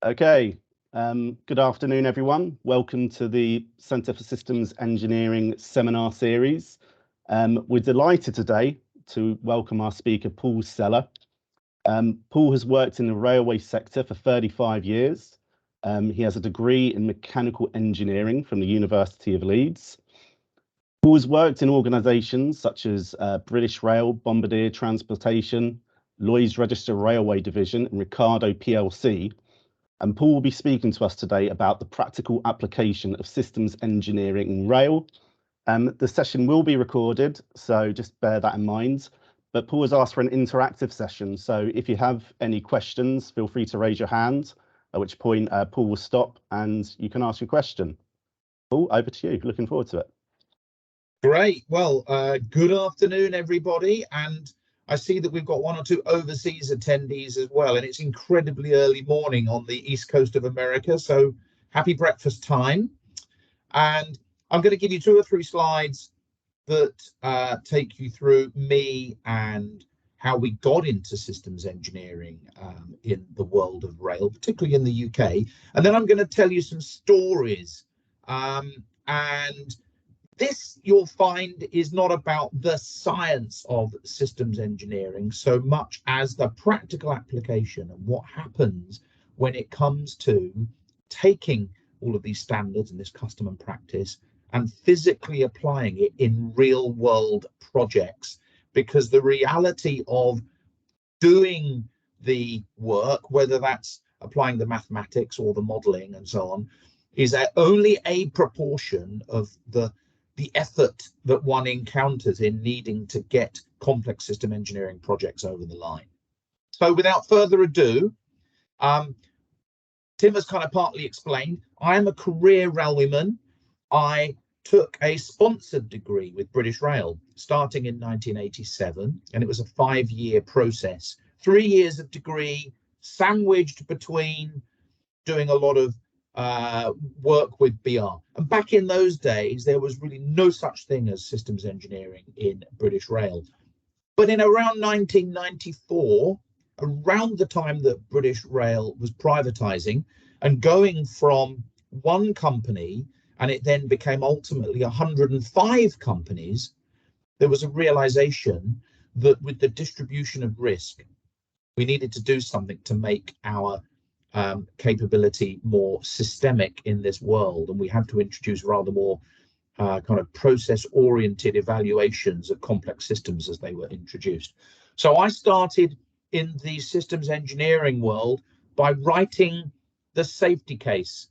Okay, good afternoon, everyone. Welcome to the Centre for Systems Engineering seminar series. We're delighted today to welcome our speaker, Paul Seller. Paul has worked in the railway sector for 35 years. He has a degree in mechanical engineering from the University of Leeds. Paul has worked in organisations such as British Rail, Bombardier Transportation, Lloyd's Register Railway Division, and Ricardo PLC. And Paul will be speaking to us today about the practical application of systems engineering in rail. The session will be recorded, so just bear that in mind. But Paul has asked for an interactive session, so if you have any questions, feel free to raise your hand, at which point Paul will stop and you can ask your question. Paul, over to you. Looking forward to it. Great. Well, good afternoon, everybody. And I see that we've got one or two overseas attendees as well, and it's incredibly early morning on the East Coast of America. So happy breakfast time. And I'm going to give you 2 or 3 slides that take you through me and how we got into systems engineering in the world of rail, particularly in the UK. And then I'm going to tell you some stories. And this, you'll find, is not about the science of systems engineering so much as the practical application and what happens when it comes to taking all of these standards and this custom and practice and physically applying it in real world projects. Because the reality of doing the work, whether that's applying the mathematics or the modeling and so on, is only a proportion of the effort that one encounters in needing to get complex system engineering projects over the line. So without further ado, Tim has kind of partly explained, I am a career railwayman. I took a sponsored degree with British Rail starting in 1987, and it was a 5-year process. 3 years of degree sandwiched between doing a lot of work with BR. And back in those days, there was really no such thing as systems engineering in British Rail. But in around 1994, around the time that British Rail was privatizing and going from one company, and it then became ultimately 105 companies, there was a realization that with the distribution of risk, we needed to do something to make our capability more systemic in this world, and we had to introduce rather more kind of process-oriented evaluations of complex systems as they were introduced. So I started in the systems engineering world by writing the safety case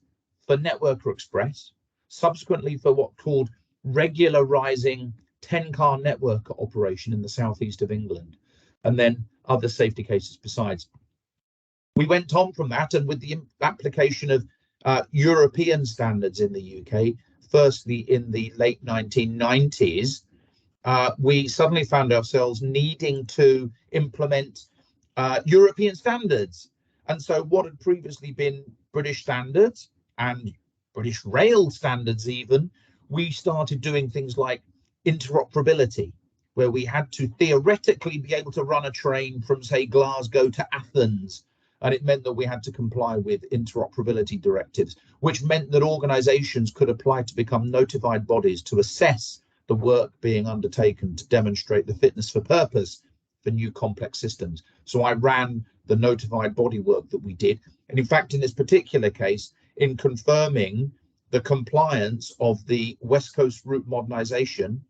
for Networker Express, subsequently for what called regularizing 10-car network operation in the southeast of England, and then other safety cases besides. We went on from that, and with the application of European standards in the UK, firstly in the late 1990s, we suddenly found ourselves needing to implement European standards. And so what had previously been British standards and British Rail standards even, we started doing things like interoperability, where we had to theoretically be able to run a train from, say, Glasgow to Athens. And it meant that we had to comply with interoperability directives, which meant that organizations could apply to become notified bodies to assess the work being undertaken to demonstrate the fitness for purpose for new complex systems. So I ran the notified body work that we did. And in fact, in this particular case, in confirming the compliance of the West Coast route modernization,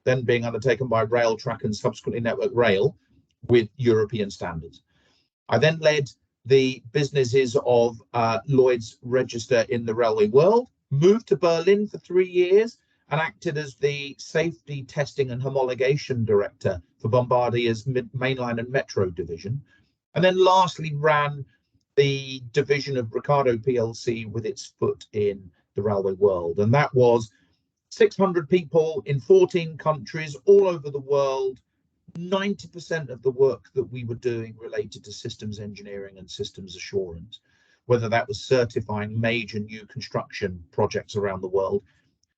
then being undertaken by Railtrack and subsequently Network Rail with European standards. I then led the businesses of Lloyd's Register in the railway world, moved to Berlin for 3 years and acted as the safety testing and homologation director for Bombardier's mainline and metro division. And then lastly ran the division of Ricardo PLC with its foot in the railway world. And that was 600 people in 14 countries all over the world. 90% of the work that we were doing related to systems engineering and systems assurance, whether that was certifying major new construction projects around the world.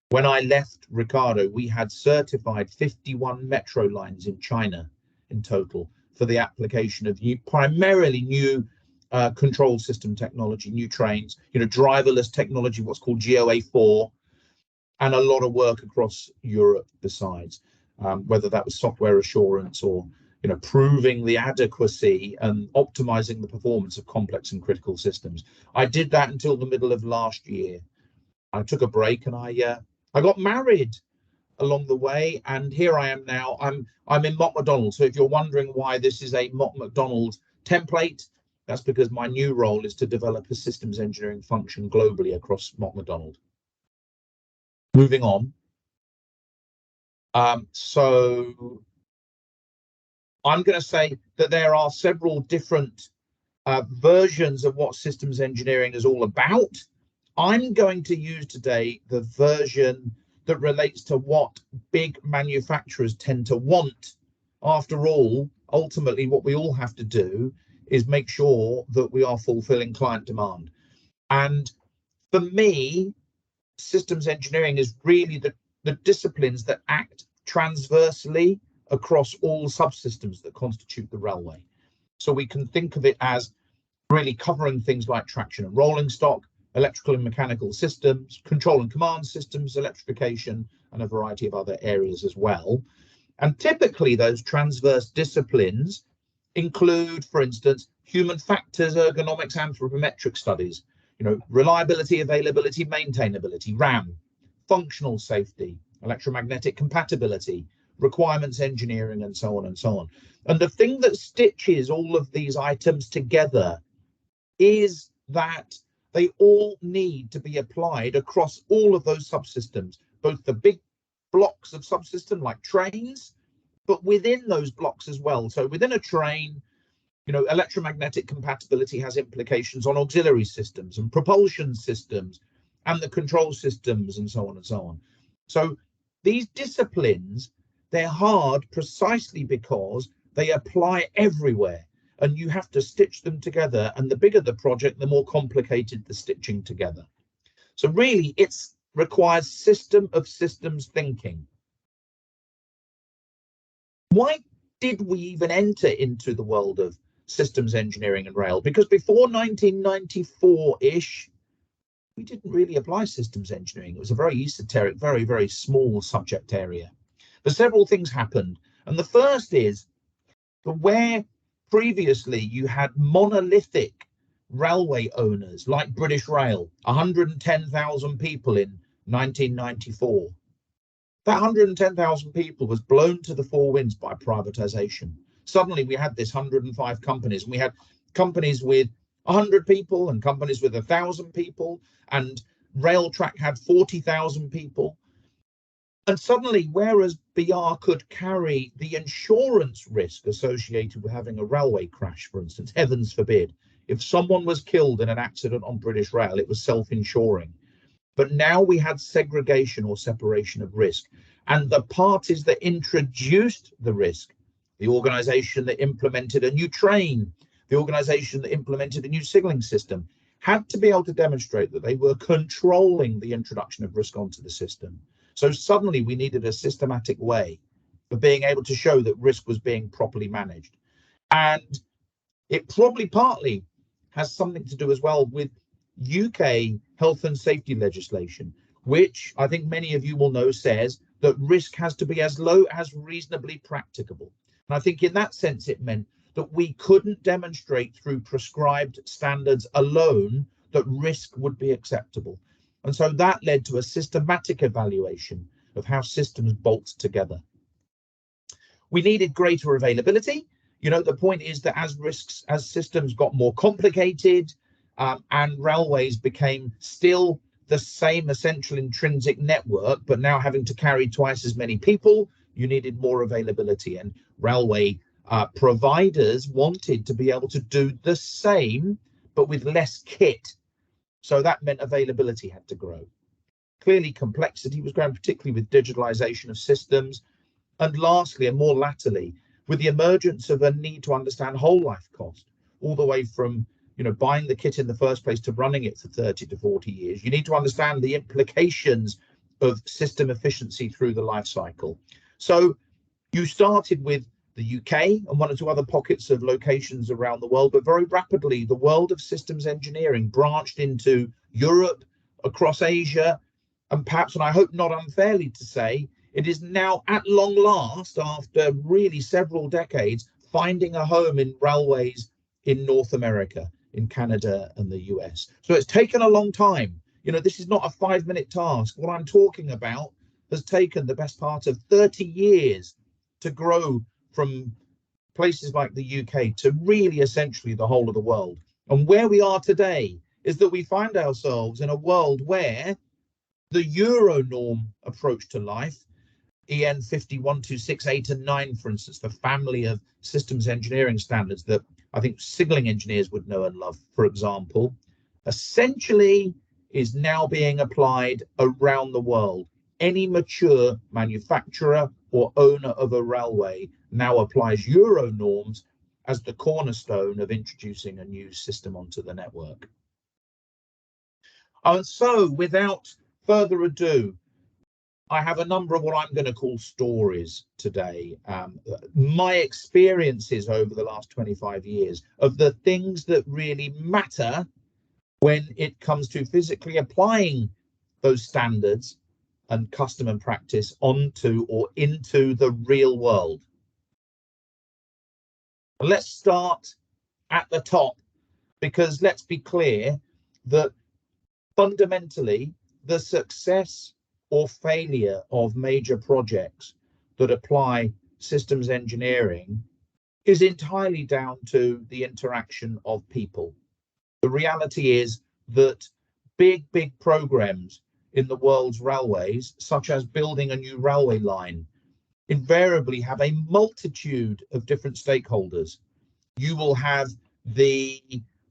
When I left Ricardo, we had certified 51 metro lines in China in total for the application of primarily new control system technology, new trains, driverless technology, what's called GOA4, and a lot of work across Europe besides, whether that was software assurance or proving the adequacy and optimizing the performance of complex and critical systems. I did that until the middle of last year. I took a break and I got married along the way, and here I am now. I'm in Mott MacDonald. So if you're wondering why this is a Mott MacDonald template, that's because my new role is to develop a systems engineering function globally across Mott MacDonald. Moving on. So I'm going to say that there are several different versions of what systems engineering is all about. I'm going to use today the version that relates to what big manufacturers tend to want. After all, ultimately, what we all have to do is make sure that we are fulfilling client demand. And for me, systems engineering is really the disciplines that act transversely across all subsystems that constitute the railway. So we can think of it as really covering things like traction and rolling stock, electrical and mechanical systems, control and command systems, electrification, and a variety of other areas as well. And typically those transverse disciplines include, for instance, human factors, ergonomics, anthropometric studies, reliability, availability, maintainability, RAM, functional safety, electromagnetic compatibility, requirements engineering, and so on and so on. And the thing that stitches all of these items together is that they all need to be applied across all of those subsystems, both the big blocks of subsystem like trains, but within those blocks as well. So within a train, electromagnetic compatibility has implications on auxiliary systems and propulsion systems and the control systems and so on and so on. So these disciplines, they're hard precisely because they apply everywhere and you have to stitch them together. And the bigger the project, the more complicated the stitching together. So really, it requires system of systems thinking. Why did we even enter into the world of systems engineering and rail? Because before 1994-ish, we didn't really apply systems engineering. It was a very esoteric, very, very small subject area. But several things happened. And the first is that where previously you had monolithic railway owners like British Rail, 110,000 people in 1994, that 110,000 people was blown to the four winds by privatization. Suddenly we had this 105 companies, and we had companies with 100 people and companies with 1,000 people, and Railtrack had 40,000 people. And suddenly, whereas BR could carry the insurance risk associated with having a railway crash, for instance, heavens forbid, if someone was killed in an accident on British Rail, it was self-insuring. But now we had segregation or separation of risk. And the parties that introduced the risk, the organization that implemented a new train, the organization that implemented a new signaling system, had to be able to demonstrate that they were controlling the introduction of risk onto the system. So suddenly we needed a systematic way of being able to show that risk was being properly managed. And it probably partly has something to do as well with UK health and safety legislation, which I think many of you will know says that risk has to be as low as reasonably practicable. And I think in that sense, it meant that we couldn't demonstrate through prescribed standards alone that risk would be acceptable. And so that led to a systematic evaluation of how systems bolt together. We needed greater availability. The point is that as systems got more complicated and railways became still the same essential intrinsic network, but now having to carry twice as many people, you needed more availability. And railway providers wanted to be able to do the same, but with less kit. So that meant availability had to grow. Clearly, complexity was growing, particularly with digitalization of systems. And lastly, and more latterly, with the emergence of a need to understand whole life cost, all the way from buying the kit in the first place to running it for 30 to 40 years. You need to understand the implications of system efficiency through the life cycle. So you started with the UK and one or two other pockets of locations around the world, but very rapidly the world of systems engineering branched into Europe, across Asia, and perhaps, and I hope not unfairly to say, it is now at long last, after really several decades, finding a home in railways in North America, in Canada and the US. So it's taken a long time. You know, this is not a 5-minute task. What I'm talking about has taken the best part of 30 years to grow from places like the UK to really essentially the whole of the world. And where we are today is that we find ourselves in a world where the Euronorm approach to life, EN 51268 and 9, for instance, the family of systems engineering standards that I think signaling engineers would know and love, for example, essentially is now being applied around the world. Any mature manufacturer or owner of a railway now applies Euro norms as the cornerstone of introducing a new system onto the network. And so, without further ado, I have a number of what I'm going to call stories today. My experiences over the last 25 years of the things that really matter when it comes to physically applying those standards and custom and practice onto or into the real world. Let's start at the top, because let's be clear that fundamentally the success or failure of major projects that apply systems engineering is entirely down to the interaction of people. The reality is that big programs in the world's railways, such as building a new railway line, invariably have a multitude of different stakeholders. You will have the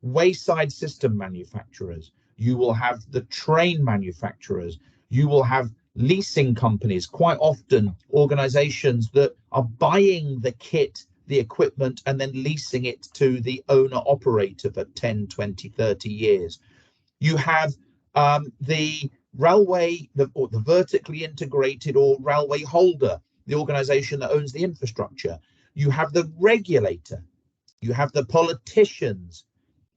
wayside system manufacturers, you will have the train manufacturers, you will have leasing companies, quite often organizations that are buying the kit, the equipment, and then leasing it to the owner operator for 10, 20, 30 years. You have the railway, or the vertically integrated or railway holder, the organization that owns the infrastructure. You have the regulator, you have the politicians,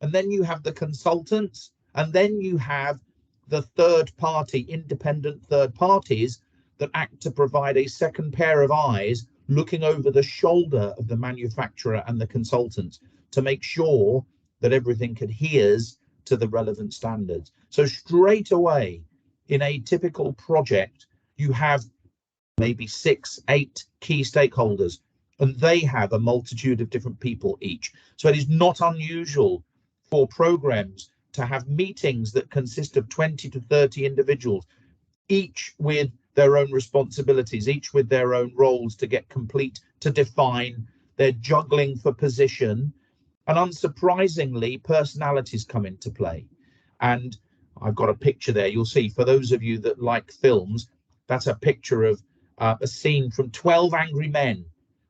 and then you have the consultants, and then you have the third party, independent third parties that act to provide a second pair of eyes looking over the shoulder of the manufacturer and the consultants to make sure that everything adheres to the relevant standards. So straight away, in a typical project, you have maybe 6, 8 key stakeholders, and they have a multitude of different people each. So it is not unusual for programs to have meetings that consist of 20 to 30 individuals, each with their own responsibilities, each with their own roles to get complete, to define. They're juggling for position, and unsurprisingly, personalities come into play. And I've got a picture there. You'll see, for those of you that like films, that's a picture of a scene from 12 Angry Men,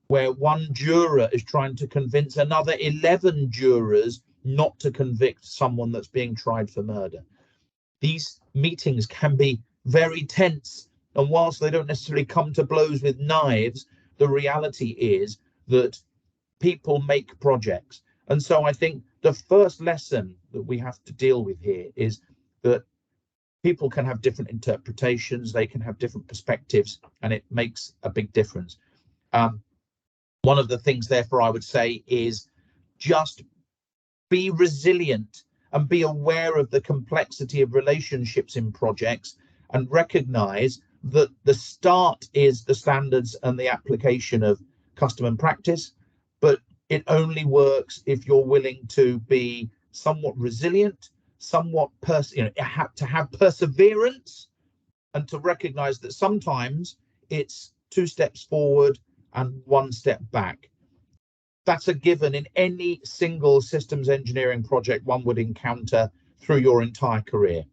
where one juror is trying to convince another 11 jurors not to convict someone that's being tried for murder. These meetings can be very tense, and whilst they don't necessarily come to blows with knives, the reality is that people make projects. And so I think the first lesson that we have to deal with here is that people can have different interpretations, they can have different perspectives, and it makes a big difference. One of the things, therefore, I would say is just be resilient and be aware of the complexity of relationships in projects, and recognize that the start is the standards and the application of custom and practice, but it only works if you're willing to be somewhat resilient, somewhat to have perseverance, and to recognize that sometimes it's 2 steps forward and 1 step back. That's a given in any single systems engineering project one would encounter through your entire career.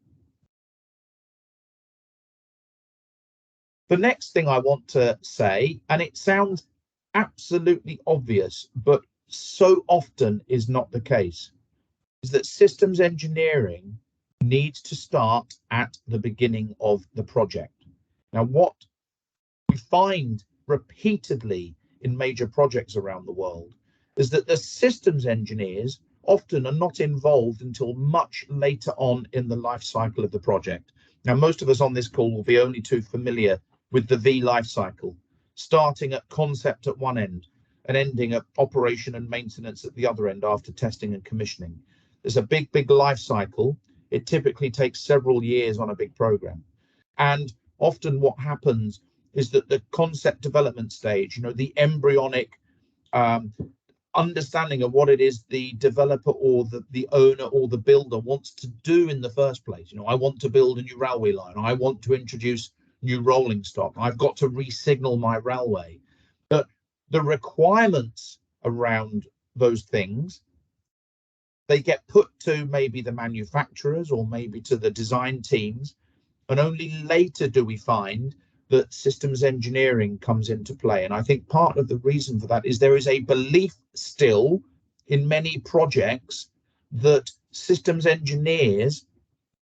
The next thing I want to say, and it sounds absolutely obvious, but so often is not the case, is that systems engineering needs to start at the beginning of the project. Now, what we find repeatedly in major projects around the world is that the systems engineers often are not involved until much later on in the life cycle of the project. Now, most of us on this call will be only too familiar with the V life cycle, starting at concept at one end and ending at operation and maintenance at the other end after testing and commissioning. There's a big life cycle. It typically takes several years on a big program. And often what happens is that the concept development stage, the embryonic understanding of what it is the developer or the owner or the builder wants to do in the first place. I want to build a new railway line. I want to introduce new rolling stock. I've got to re-signal my railway. But the requirements around those things, they get put to maybe the manufacturers or maybe to the design teams. And only later do we find that systems engineering comes into play. And I think part of the reason for that is there is a belief still in many projects that systems engineers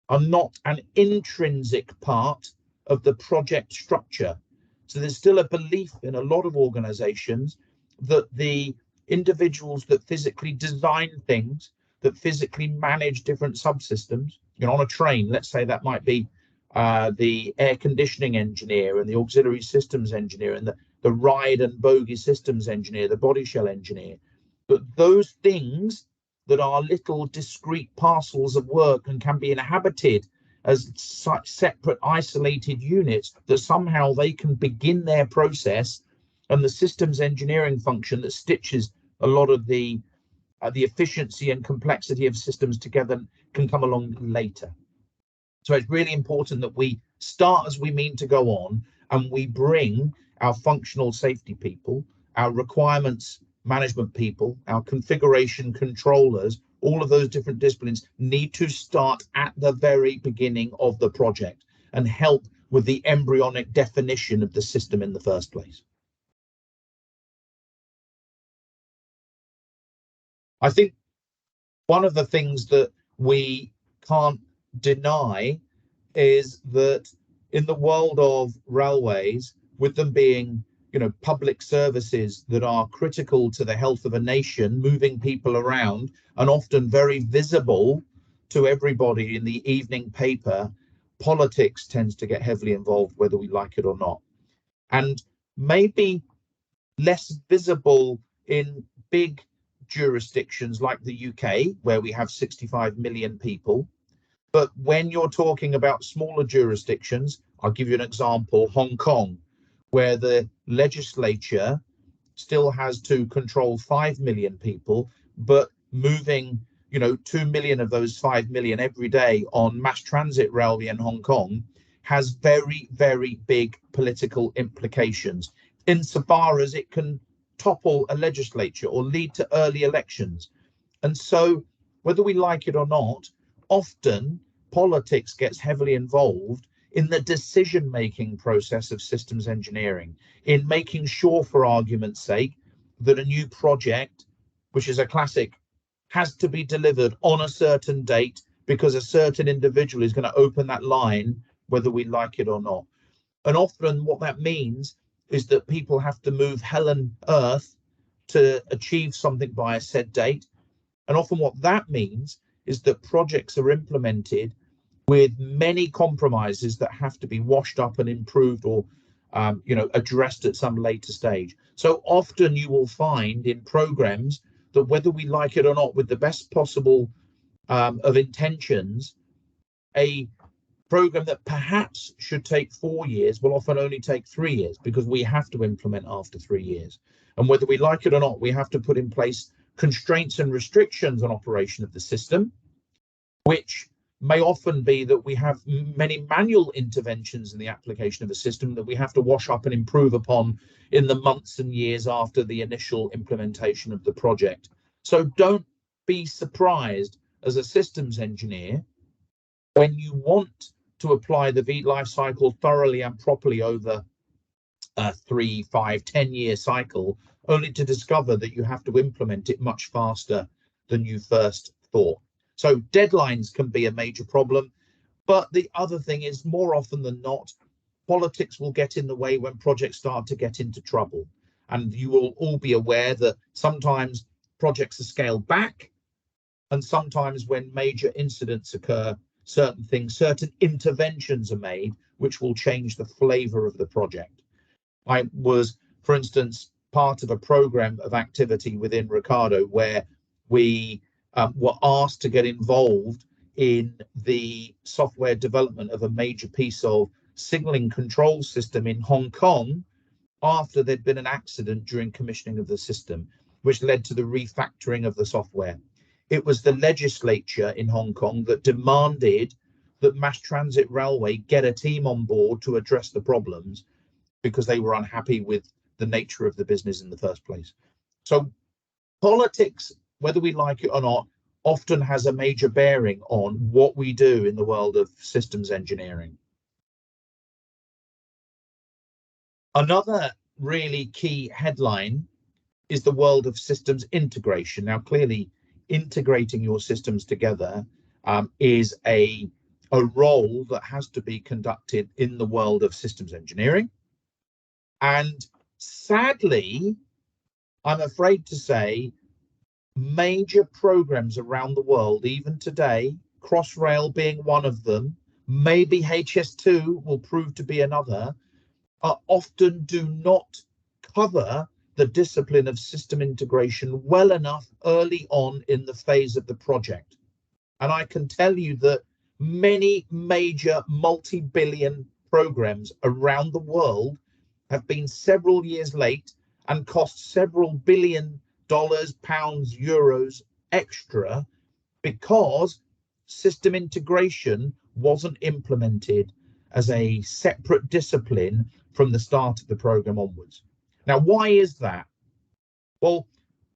are not an intrinsic part of the project structure. So there's still a belief in a lot of organizations that the individuals that physically design things, that physically manage different subsystems, on a train, let's say that might be the air conditioning engineer and the auxiliary systems engineer and the ride and bogie systems engineer, the body shell engineer. But those things that are little discrete parcels of work and can be inhabited as such separate isolated units, that somehow they can begin their process, and the systems engineering function that stitches a lot of the efficiency and complexity of systems together can come along later. So it's really important that we start as we mean to go on, and we bring our functional safety people, our requirements management people, our configuration controllers, all of those different disciplines need to start at the very beginning of the project and help with the embryonic definition of the system in the first place. I think one of the things that we can't deny is that in the world of railways, with them being public services that are critical to the health of a nation, moving people around and often very visible to everybody in the evening paper, politics tends to get heavily involved, whether we like it or not. And maybe less visible in big jurisdictions like the UK, where we have 65 million people. But when you're talking about smaller jurisdictions, I'll give you an example, Hong Kong, where the legislature still has to control 5 million people, but moving 2 million of those 5 million every day on mass transit railway in Hong Kong has very, very big political implications, insofar as it can topple a legislature or lead to early elections. And so, whether we like it or not, often politics gets heavily involved in the decision-making process of systems engineering, in making sure, for argument's sake, that a new project, which is a classic, has to be delivered on a certain date because a certain individual is going to open that line, whether we like it or not. And often what that means is that people have to move hell and earth to achieve something by a said date. And often what that means is that projects are implemented with many compromises that have to be washed up and improved or addressed at some later stage. So often you will find in programs that, whether we like it or not, with the best possible of intentions, a program that perhaps should take 4 years will often only take 3 years, because we have to implement after 3 years. And whether we like it or not, we have to put in place constraints and restrictions on operation of the system, which may often be that we have many manual interventions in the application of a system that we have to wash up and improve upon in the months and years after the initial implementation of the project. So don't be surprised as a systems engineer when you want to apply the V life cycle thoroughly and properly over a 3, 5, 10-year cycle, only to discover that you have to implement it much faster than you first thought. So deadlines can be a major problem. But the other thing is, more often than not, politics will get in the way when projects start to get into trouble. And you will all be aware that sometimes projects are scaled back, and sometimes when major incidents occur, certain interventions are made, which will change the flavor of the project. I was, for instance, part of a program of activity within Ricardo where we were asked to get involved in the software development of a major piece of signaling control system in Hong Kong after there'd been an accident during commissioning of the system, which led to the refactoring of the software. It was the legislature in Hong Kong that demanded that Mass Transit Railway get a team on board to address the problems because they were unhappy with the nature of the business in the first place. So politics, whether we like it or not, often has a major bearing on what we do in the world of systems engineering. Another really key headline is the world of systems integration. Now, clearly, integrating your systems together is a role that has to be conducted in the world of systems engineering. And sadly, I'm afraid to say, major programs around the world, even today, Crossrail being one of them, maybe HS2 will prove to be another, often do not cover the discipline of system integration well enough early on in the phase of the project. And I can tell you that many major multi-billion programs around the world have been several years late and cost several $billion, pounds, euros extra because system integration wasn't implemented as a separate discipline from the start of the program onwards. Now, why is that? Well,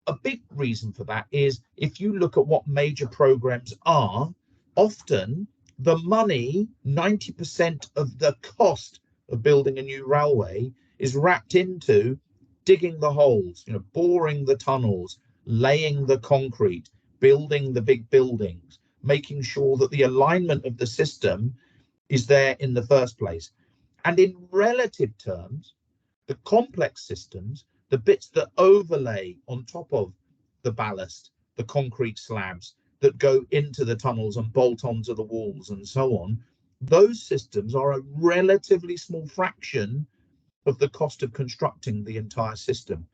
a big reason for that is if you look at what major programs are, often the money, 90% of the cost of building a new railway is wrapped into digging the holes, boring the tunnels, laying the concrete, building the big buildings, making sure that the alignment of the system is there in the first place. And in relative terms, the complex systems, the bits that overlay on top of the ballast, the concrete slabs that go into the tunnels and bolt onto the walls and so on, those systems are a relatively small fraction of the cost of constructing the entire system,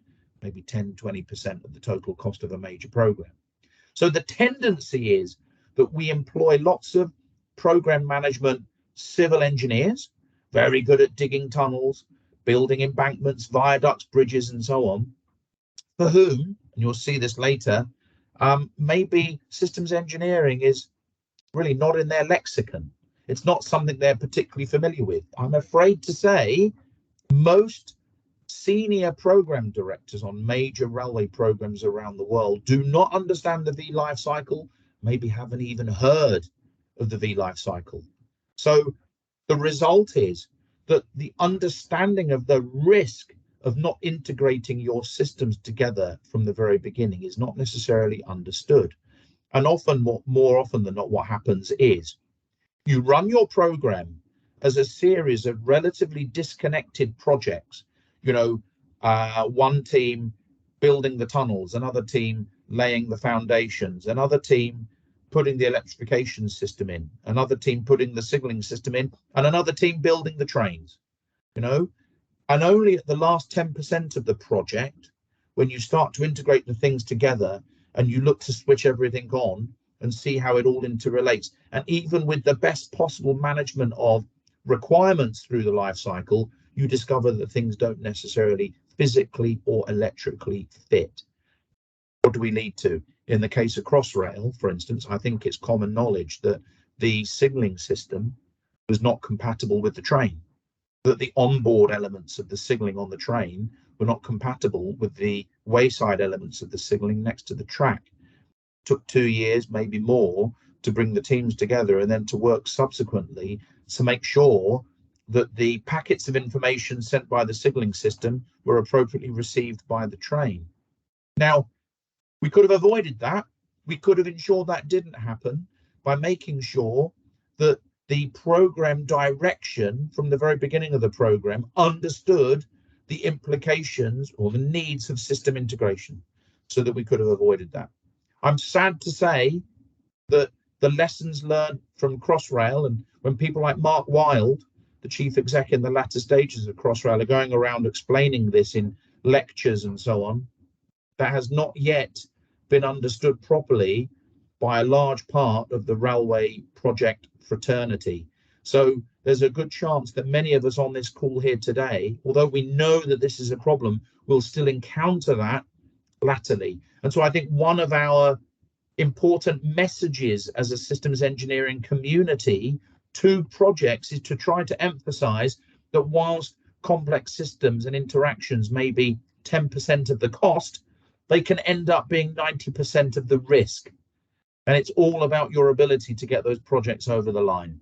maybe 10-20% of the total cost of a major program. So the tendency is that we employ lots of program management civil engineers, very good at digging tunnels, building embankments, viaducts, bridges, and so on, for whom, and you'll see this later, maybe systems engineering is really not in their lexicon. It's not something they're particularly familiar with. I'm afraid to say most senior program directors on major railway programs around the world do not understand the V life cycle, maybe haven't even heard of the V life cycle. So the result is that the understanding of the risk of not integrating your systems together from the very beginning is not necessarily understood. And often, more often than not, what happens is you run your program as a series of relatively disconnected projects. One team building the tunnels, another team laying the foundations, another team putting the electrification system in, another team putting the signaling system in, and another team building the trains, and only at the last 10% of the project, when you start to integrate the things together and you look to switch everything on and see how it all interrelates, and even with the best possible management of requirements through the life cycle, you discover that things don't necessarily physically or electrically fit. What do we lead to? In the case of Crossrail, for instance, I think it's common knowledge that the signaling system was not compatible with the train, that the onboard elements of the signaling on the train were not compatible with the wayside elements of the signaling next to the track. It took 2 years, maybe more, to bring the teams together and then to work subsequently to make sure that the packets of information sent by the signaling system were appropriately received by the train. Now, we could have avoided that. We could have ensured that didn't happen by making sure that the program direction from the very beginning of the program understood the implications or the needs of system integration so that we could have avoided that. I'm sad to say that the lessons learned from Crossrail, and when people like Mark Wilde, the chief exec in the latter stages of Crossrail, are going around explaining this in lectures and so on, that has not yet been understood properly by a large part of the railway project fraternity. So there's a good chance that many of us on this call here today, although we know that this is a problem, will still encounter that latterly. And so I think one of our important messages as a systems engineering community to projects is to try to emphasize that whilst complex systems and interactions may be 10% of the cost, they can end up being 90% of the risk. And it's all about your ability to get those projects over the line.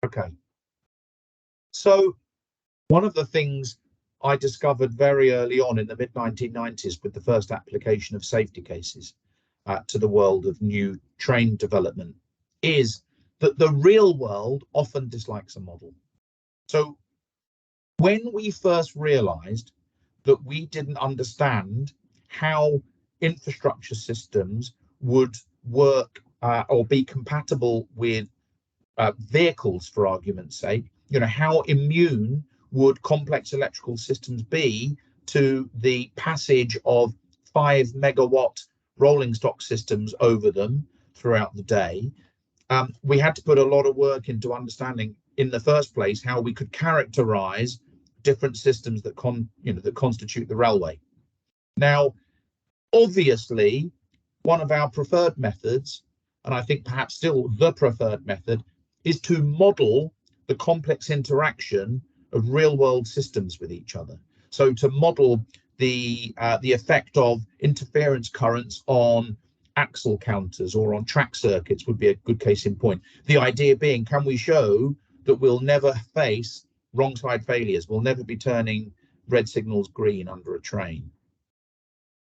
Okay. So one of the things I discovered very early on in the mid-1990s with the first application of safety cases to the world of new train development is that the real world often dislikes a model. So when we first realized that we didn't understand how infrastructure systems would work or be compatible with vehicles, for argument's sake, how immune would complex electrical systems be to the passage of 5 megawatt rolling stock systems over them throughout the day. We had to put a lot of work into understanding in the first place how we could characterize different systems that constitute the railway. Now, obviously, one of our preferred methods, and I think perhaps still the preferred method, is to model the complex interaction of real-world systems with each other. So to model the effect of interference currents on axle counters or on track circuits would be a good case in point. The idea being, can we show that we'll never face wrong side failures? We'll never be turning red signals green under a train.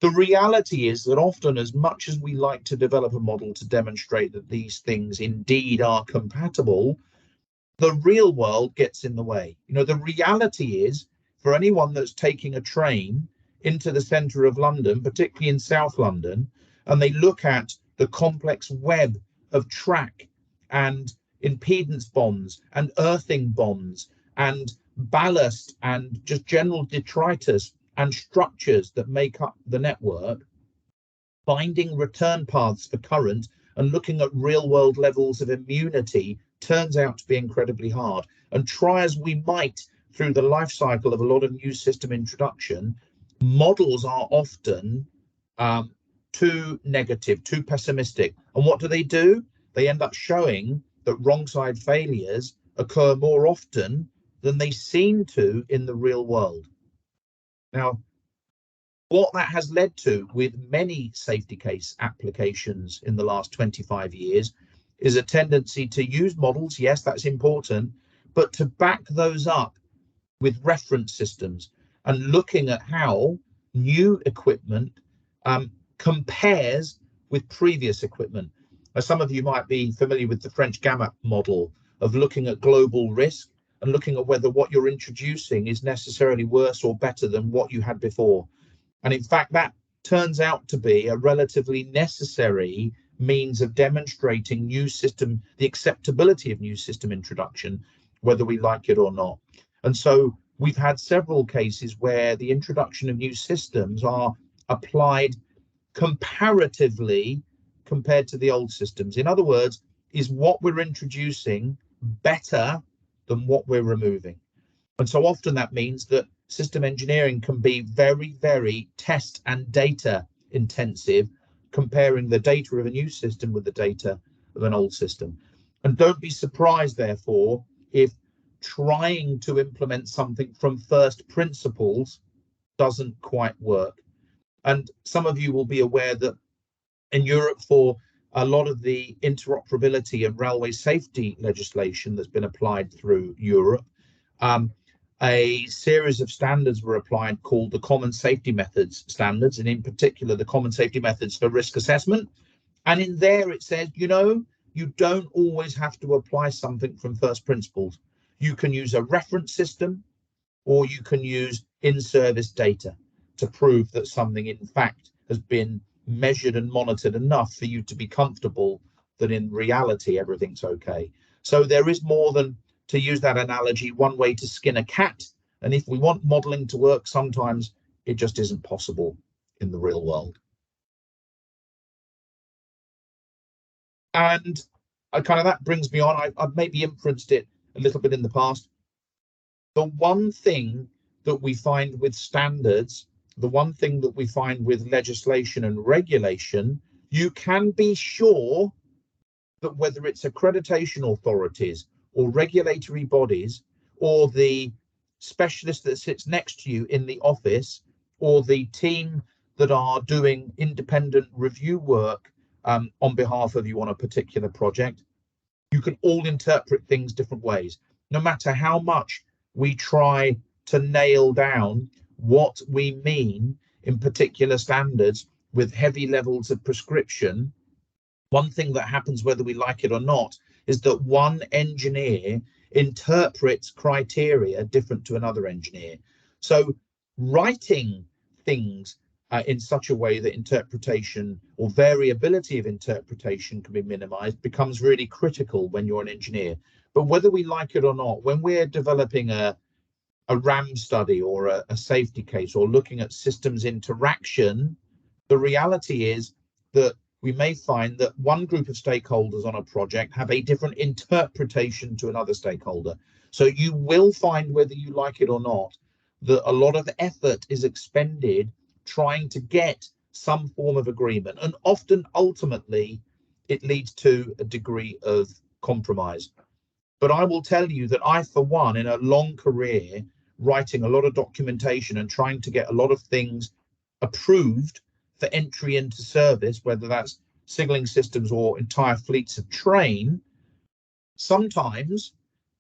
The reality is that often, as much as we like to develop a model to demonstrate that these things indeed are compatible, the real world gets in the way. The reality is, for anyone that's taking a train into the centre of London, particularly in South London, and they look at the complex web of track and impedance bonds and earthing bonds and ballast and just general detritus and structures that make up the network, finding return paths for current and looking at real world levels of immunity turns out to be incredibly hard. And try as we might through the life cycle of a lot of new system introduction, models are often too negative, too pessimistic. And what do? They end up showing that wrong side failures occur more often than they seem to in the real world. Now, what that has led to with many safety case applications in the last 25 years is a tendency to use models. Yes, that's important, but to back those up with reference systems and looking at how new equipment compares with previous equipment. As some of you might be familiar with the French gamma model of looking at global risk and looking at whether what you're introducing is necessarily worse or better than what you had before. And in fact, that turns out to be a relatively necessary means of demonstrating the acceptability of new system introduction, whether we like it or not. And so we've had several cases where the introduction of new systems are applied comparatively compared to the old systems. In other words, is what we're introducing better than what we're removing? And so often that means that system engineering can be very, very test and data intensive, comparing the data of a new system with the data of an old system. And don't be surprised, therefore, if trying to implement something from first principles doesn't quite work. And some of you will be aware that in Europe, for a lot of the interoperability and railway safety legislation that's been applied through Europe, a series of standards were applied called the Common Safety Methods standards, and in particular, the Common Safety Methods for Risk Assessment. And in there it says, you don't always have to apply something from first principles. You can use a reference system, or you can use in-service data to prove that something in fact has been measured and monitored enough for you to be comfortable that in reality everything's okay. So there is more than, to use that analogy, one way to skin a cat. And if we want modeling to work, sometimes it just isn't possible in the real world. And that brings me on. I've maybe influenced it a little bit in the past. The one thing that we find with standards, the one thing that we find with legislation and regulation, you can be sure that whether it's accreditation authorities or regulatory bodies or the specialist that sits next to you in the office or the team that are doing independent review work on behalf of you on a particular project, you can all interpret things different ways. No matter how much we try to nail down what we mean in particular standards with heavy levels of prescription, one thing that happens whether we like it or not is that one engineer interprets criteria different to another engineer. So writing things in such a way that interpretation or variability of interpretation can be minimized becomes really critical when you're an engineer. But whether we like it or not, when we're developing a RAM study or a safety case or looking at systems interaction, the reality is that we may find that one group of stakeholders on a project have a different interpretation to another stakeholder. So you will find, whether you like it or not, that a lot of effort is expended trying to get some form of agreement. And often, ultimately, it leads to a degree of compromise. But I will tell you that I, for one, in a long career, writing a lot of documentation and trying to get a lot of things approved for entry into service, whether that's signaling systems or entire fleets of train, sometimes,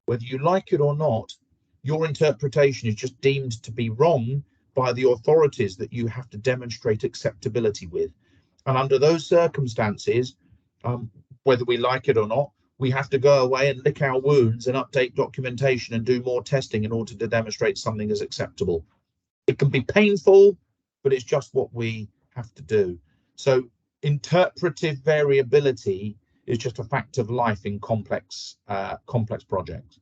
whether you like it or not, your interpretation is just deemed to be wrong by the authorities that you have to demonstrate acceptability with. And under those circumstances, whether we like it or not, we have to go away and lick our wounds and update documentation and do more testing in order to demonstrate something as acceptable. It can be painful, but it's just what we have to do. So interpretive variability is just a fact of life in complex projects.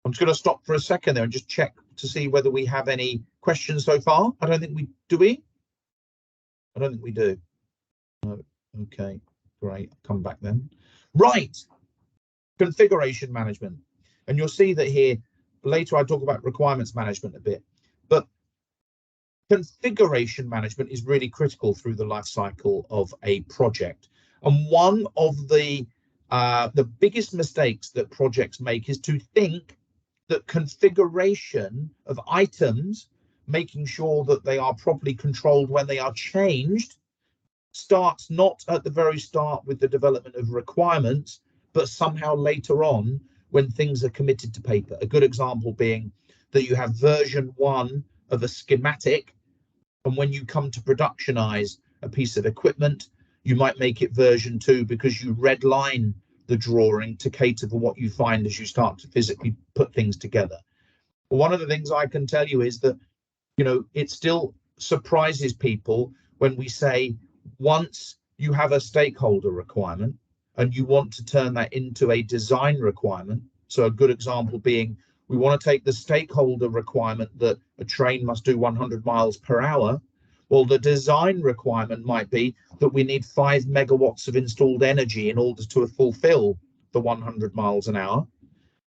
I'm just going to stop for a second there and just check to see whether we have any questions so far. I don't think we do. I don't think we do. No. Okay, great. I'll come back then. Right. Configuration management. And you'll see that here later I talk about requirements management a bit, but configuration management is really critical through the life cycle of a project. And one of the biggest mistakes that projects make is to think that configuration of items, making sure that they are properly controlled when they are changed, starts not at the very start with the development of requirements, but somehow later on when things are committed to paper. A good example being that you have version 1 of a schematic, and when you come to productionize a piece of equipment, you might make it version 2 because you redline the drawing to cater for what you find as you start to physically put things together. But one of the things I can tell you is that, it still surprises people when we say, once you have a stakeholder requirement and you want to turn that into a design requirement. So a good example being, we want to take the stakeholder requirement that a train must do 100 miles per hour. Well, the design requirement might be that we need 5 megawatts of installed energy in order to fulfill the 100 miles an hour.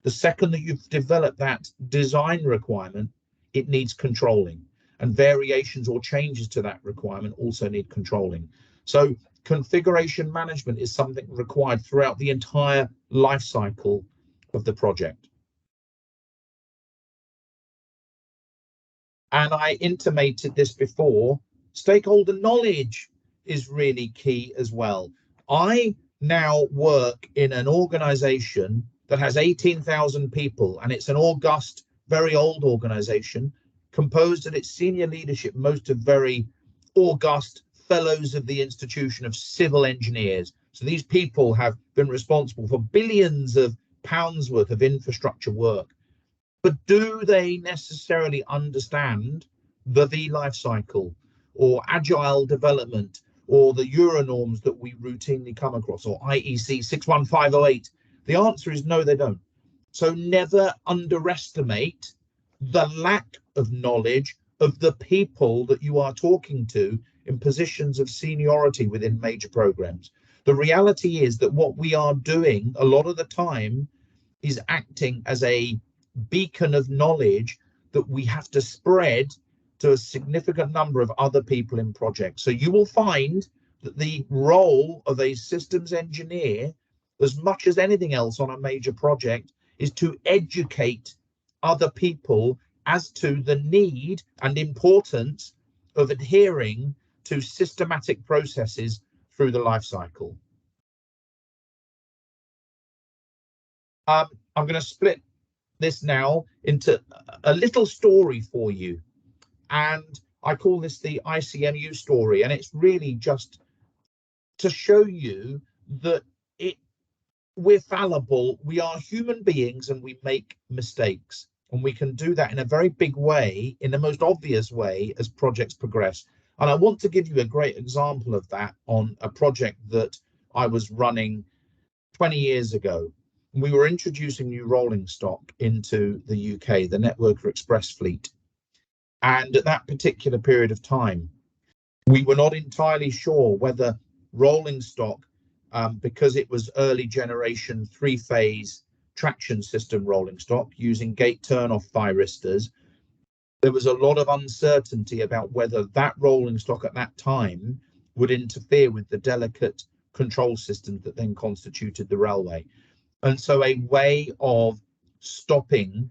The second that you've developed that design requirement, it needs controlling, and variations or changes to that requirement also need controlling. So configuration management is something required throughout the entire life cycle of the project. And I intimated this before, stakeholder knowledge is really key as well. I now work in an organization that has 18,000 people, and it's an august, very old organization, composed at its senior leadership, most of very august fellows of the institution of civil engineers, So these people have been responsible for billions of pounds worth of infrastructure work. But do they necessarily understand the V life cycle or agile development or the Euronorms that we routinely come across, or IEC 61508? The answer is no, they don't. So never underestimate the lack of knowledge of the people that you are talking to in positions of seniority within major programs. The reality is that what we are doing a lot of the time is acting as a beacon of knowledge that we have to spread to a significant number of other people in projects. So you will find that the role of a systems engineer, as much as anything else on a major project, is to educate other people as to the need and importance of adhering to systematic processes through the life cycle. I'm going to split this now into a little story for you, and I call this the ICMU story, and it's really just to show you that we're fallible, we are human beings, and we make mistakes, and we can do that in a very big way, in the most obvious way, as projects progress. And I want to give you a great example of that on a project that I was running 20 years ago. We were introducing new rolling stock into the UK, the Networker Express fleet. And at that particular period of time, we were not entirely sure whether rolling stock, because it was early generation 3-phase traction system rolling stock using gate turn-off thyristors, there was a lot of uncertainty about whether that rolling stock at that time would interfere with the delicate control systems that then constituted the railway. And so a way of stopping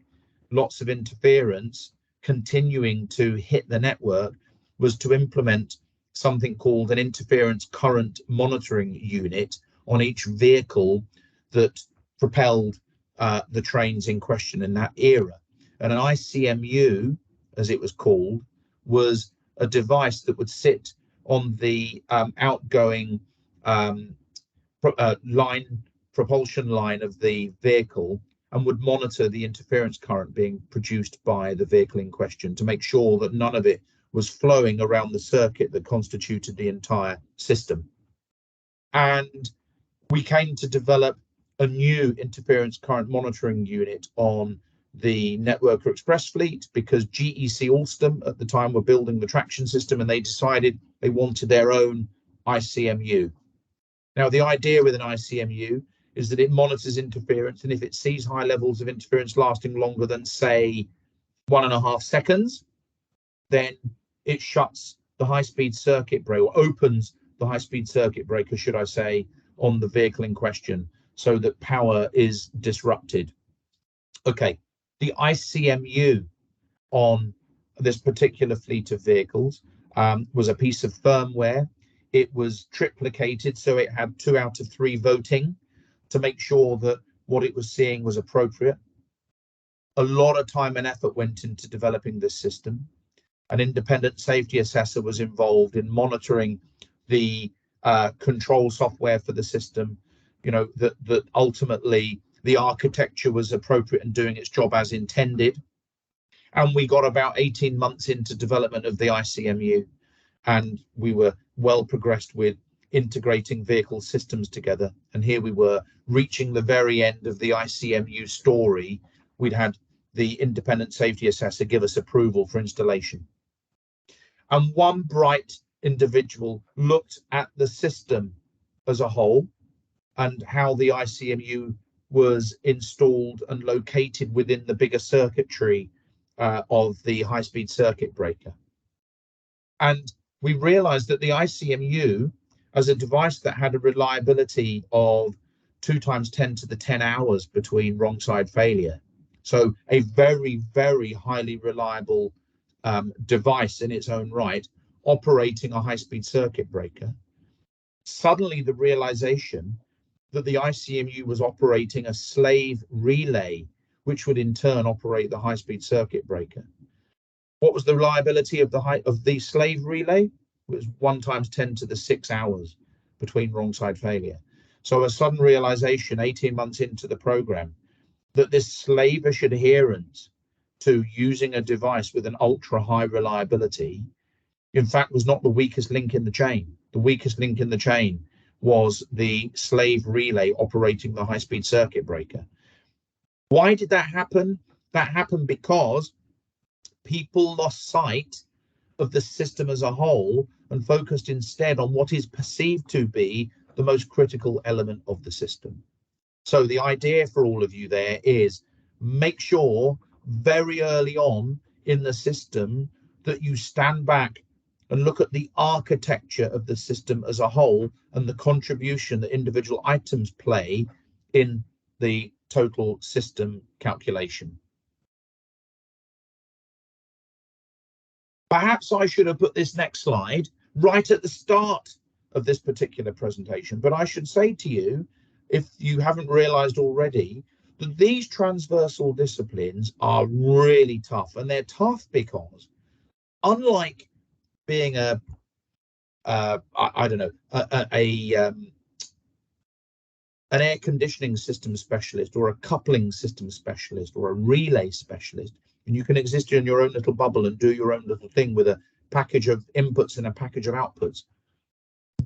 lots of interference continuing to hit the network was to implement something called an interference current monitoring unit on each vehicle that propelled the trains in question in that era. And an ICMU, as it was called, was a device that would sit on the outgoing propulsion line of the vehicle and would monitor the interference current being produced by the vehicle in question to make sure that none of it was flowing around the circuit that constituted the entire system. And we came to develop a new interference current monitoring unit on the Networker Express fleet because GEC Alstom at the time were building the traction system, and they decided they wanted their own ICMU. Now, the idea with an ICMU is that it monitors interference, and if it sees high levels of interference lasting longer than, say, 1.5 seconds, then it shuts the high-speed circuit breaker, or opens the high-speed circuit breaker, should I say, on the vehicle in question, so that power is disrupted. Okay, the ICMU on this particular fleet of vehicles was a piece of firmware. It was triplicated, so it had 2 out of 3 voting to make sure that what it was seeing was appropriate. A lot of time and effort went into developing this system. An independent safety assessor was involved in monitoring the control software for the system, you know, that ultimately the architecture was appropriate and doing its job as intended. And we got about 18 months into development of the ICMU, and we were well progressed with integrating vehicle systems together. And here we were reaching the very end of the ICMU story. We'd had the independent safety assessor give us approval for installation. And one bright individual looked at the system as a whole and how the ICMU was installed and located within the bigger circuitry of the high-speed circuit breaker. And we realized that the ICMU, as a device that had a reliability of 2 × 10⁻10 hours between wrong side failure, so a very, very highly reliable device in its own right, operating a high-speed circuit breaker, suddenly the realization that the ICMU was operating a slave relay, which would in turn operate the high-speed circuit breaker. What was the reliability of the slave relay? It was 1 × 10⁶ hours between wrong side failure. So a sudden realization 18 months into the program that this slavish adherence to using a device with an ultra high reliability, in fact, was not the weakest link in the chain. The weakest link in the chain was the slave relay operating the high-speed circuit breaker. Why did that happen? That happened because people lost sight of the system as a whole and focused instead on what is perceived to be the most critical element of the system. So the idea for all of you there is make sure very early on in the system that you stand back and look at the architecture of the system as a whole and the contribution that individual items play in the total system calculation. Perhaps I should have put this next slide right at the start of this particular presentation, but I should say to you, if you haven't realized already, that these transversal disciplines are really tough, and they're tough because unlike being an air conditioning system specialist or a coupling system specialist or a relay specialist, and you can exist in your own little bubble and do your own little thing with a package of inputs and a package of outputs.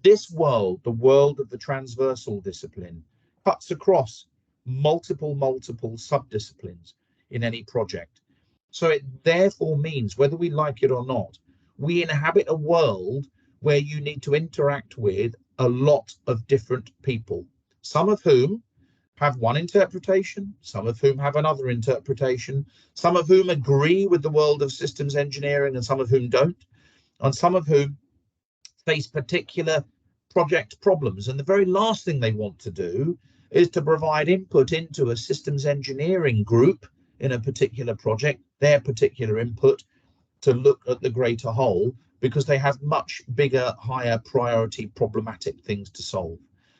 This world, the world of the transversal discipline, cuts across multiple sub-disciplines in any project. So it therefore means, whether we like it or not, we inhabit a world where you need to interact with a lot of different people, some of whom have one interpretation, some of whom have another interpretation, some of whom agree with the world of systems engineering and some of whom don't, and some of whom face particular project problems. And the very last thing they want to do is to provide input into a systems engineering group in a particular project, their particular input, to look at the greater whole, because they have much bigger, higher priority problematic things to solve.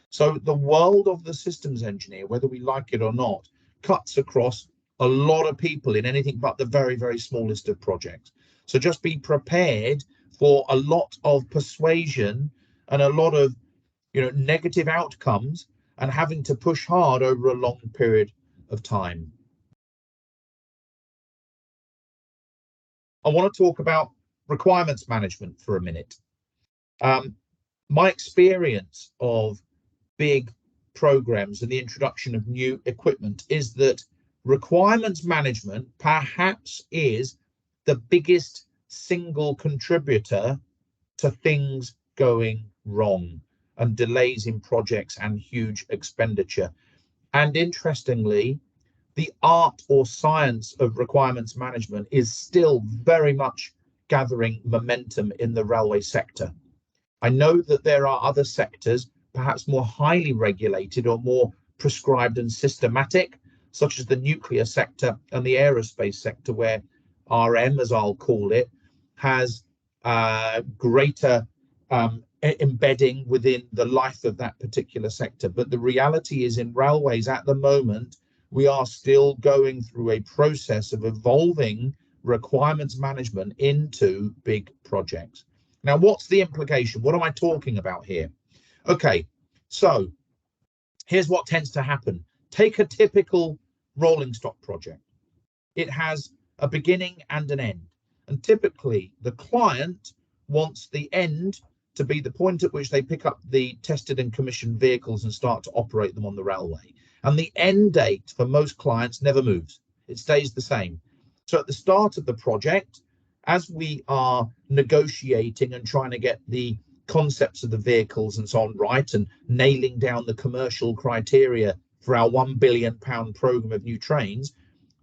So the world of the systems engineer, whether we like it or not, cuts across a lot of people in anything but the very, very smallest of projects. So just be prepared for a lot of persuasion and a lot of negative outcomes and having to push hard over a long period of time. I want to talk about requirements management for a minute. My experience of big programs and the introduction of new equipment is that requirements management perhaps is the biggest single contributor to things going wrong and delays in projects and huge expenditure. And interestingly, the art or science of requirements management is still very much gathering momentum in the railway sector. I know that there are other sectors, perhaps more highly regulated or more prescribed and systematic, such as the nuclear sector and the aerospace sector, where RM, as I'll call it, has greater embedding within the life of that particular sector. But the reality is, in railways at the moment, we are still going through a process of evolving requirements management into big projects. Now, what's the implication? What am I talking about here? Okay, so here's what tends to happen. Take a typical rolling stock project. It has a beginning and an end. And typically, the client wants the end to be the point at which they pick up the tested and commissioned vehicles and start to operate them on the railway. And the end date for most clients never moves. It stays the same. So at the start of the project, as we are negotiating and trying to get the concepts of the vehicles and so on right and nailing down the commercial criteria for our £1 billion program of new trains,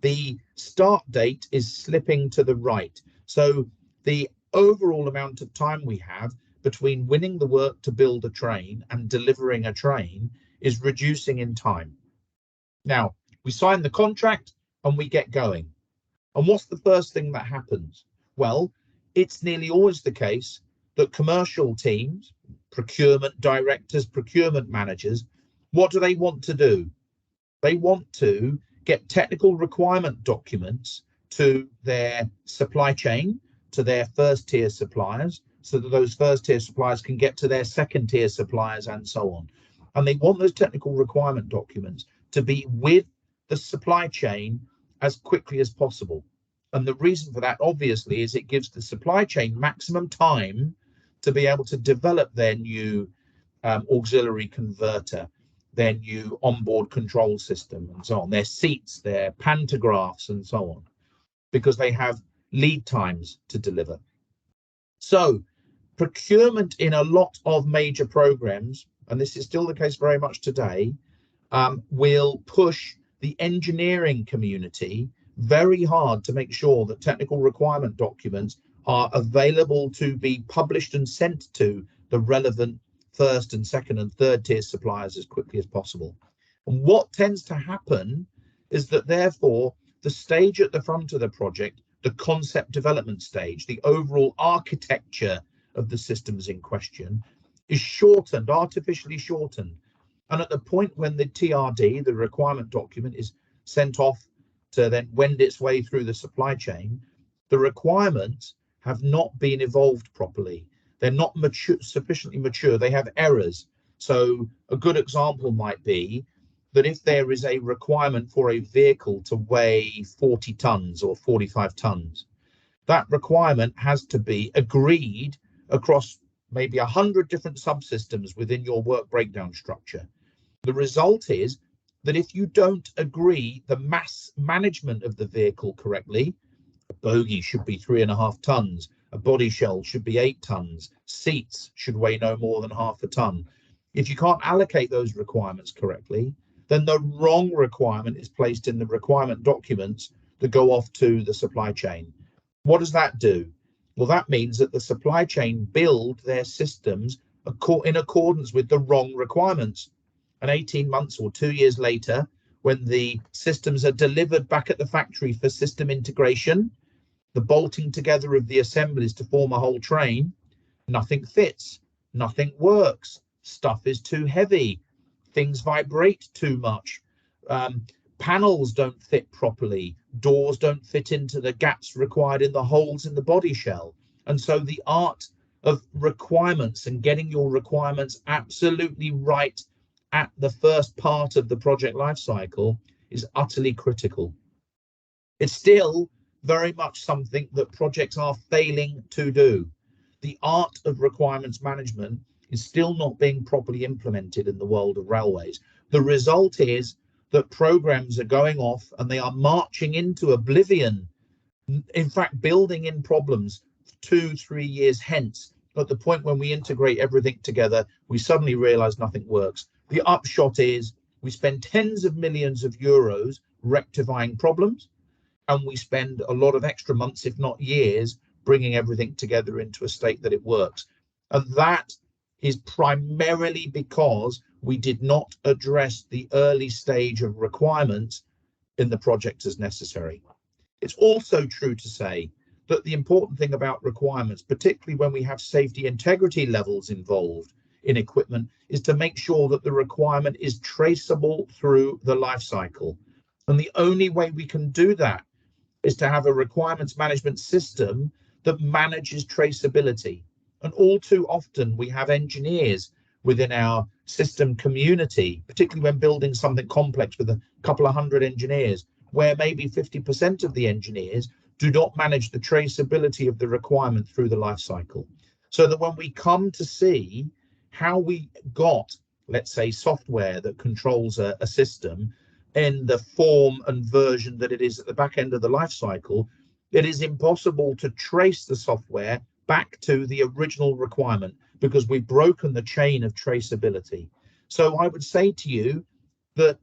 the start date is slipping to the right. So the overall amount of time we have between winning the work to build a train and delivering a train is reducing in time. Now, we sign the contract and we get going. And what's the first thing that happens? Well, it's nearly always the case that commercial teams, procurement directors, procurement managers, what do they want to do? They want to get technical requirement documents to their supply chain, to their first tier suppliers, so that those first tier suppliers can get to their second tier suppliers and so on. and they want those technical requirement documents to be with the supply chain as quickly as possible. And the reason for that, obviously, is it gives the supply chain maximum time to be able to develop their new auxiliary converter, their new onboard control system, and so on, their seats, their pantographs, and so on, because they have lead times to deliver. So procurement in a lot of major programs, and this is still the case very much today, will push the engineering community very hard to make sure that technical requirement documents are available to be published and sent to the relevant first and second and third tier suppliers as quickly as possible. And what tends to happen is that therefore the stage at the front of the project, the concept development stage, the overall architecture of the systems in question, is shortened, artificially shortened. And at the point when the TRD, the requirement document, is sent off to then wend its way through the supply chain, the requirements have not been evolved properly. They're not sufficiently mature. They have errors. So a good example might be that if there is a requirement for a vehicle to weigh 40 tons or 45 tons, that requirement has to be agreed across maybe 100 different subsystems within your work breakdown structure. The result is that if you don't agree the mass management of the vehicle correctly, a bogie should be 3.5 tons, a body shell should be 8 tons, seats should weigh no more than half a ton. If you can't allocate those requirements correctly, then the wrong requirement is placed in the requirement documents that go off to the supply chain. What does that do? Well, that means that the supply chain build their systems in accordance with the wrong requirements. And 18 months or 2 years later, when the systems are delivered back at the factory for system integration, the bolting together of the assemblies to form a whole train, nothing fits, nothing works, stuff is too heavy, things vibrate too much, panels don't fit properly, doors don't fit into the gaps required in the holes in the body shell. And so the art of requirements and getting your requirements absolutely right at the first part of the project lifecycle is utterly critical. It's still very much something that projects are failing to do. The art of requirements management is still not being properly implemented in the world of railways. The result is that programs are going off and they are marching into oblivion, in fact, building in problems 2-3 years hence. At the point when we integrate everything together, we suddenly realize nothing works. The upshot is we spend tens of millions of euros rectifying problems, and we spend a lot of extra months, if not years, bringing everything together into a state that it works. And that is primarily because we did not address the early stage of requirements in the project as necessary. It's also true to say that the important thing about requirements, particularly when we have safety integrity levels involved in equipment, is to make sure that the requirement is traceable through the life cycle. And the only way we can do that is to have a requirements management system that manages traceability. And all too often we have engineers within our system community, particularly when building something complex with a couple of hundred engineers, where maybe 50% of the engineers do not manage the traceability of the requirement through the life cycle. So that when we come to see how we got, let's say, software that controls a system in the form and version that it is at the back end of the life cycle, it is impossible to trace the software back to the original requirement because we've broken the chain of traceability. So I would say to you that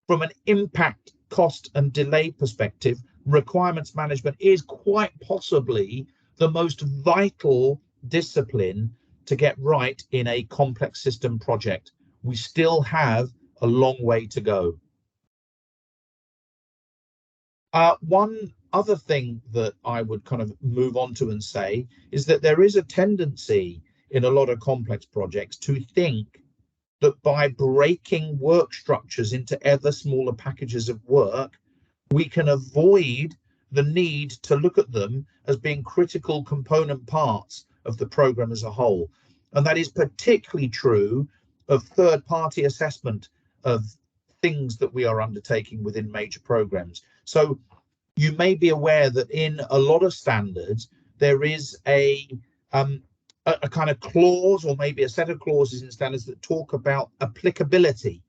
from an impact, cost and delay perspective, requirements management is quite possibly the most vital discipline to get right in a complex system project. We still have a long way to go. One other thing that I would kind of move on to and say is that there is a tendency in a lot of complex projects to think that by breaking work structures into ever smaller packages of work, we can avoid the need to look at them as being critical component parts of the program as a whole. And that is particularly true of third-party assessment of things that we are undertaking within major programs. So you may be aware that in a lot of standards, there is a kind of clause, or maybe a set of clauses in standards that talk about applicability,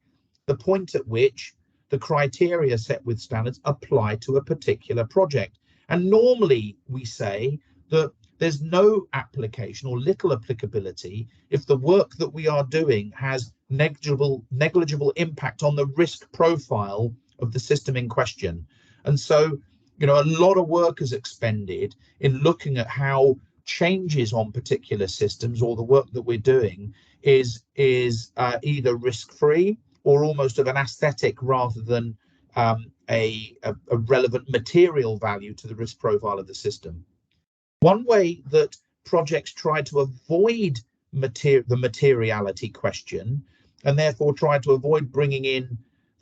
the point at which the criteria set with standards apply to a particular project. And normally we say that there's no application or little applicability if the work that we are doing has negligible impact on the risk profile of the system in question. And so, you know, a lot of work is expended in looking at how changes on particular systems or the work that we're doing is either risk-free or almost of an aesthetic rather than a relevant material value to the risk profile of the system. One way that projects try to avoid the materiality question, and therefore try to avoid bringing in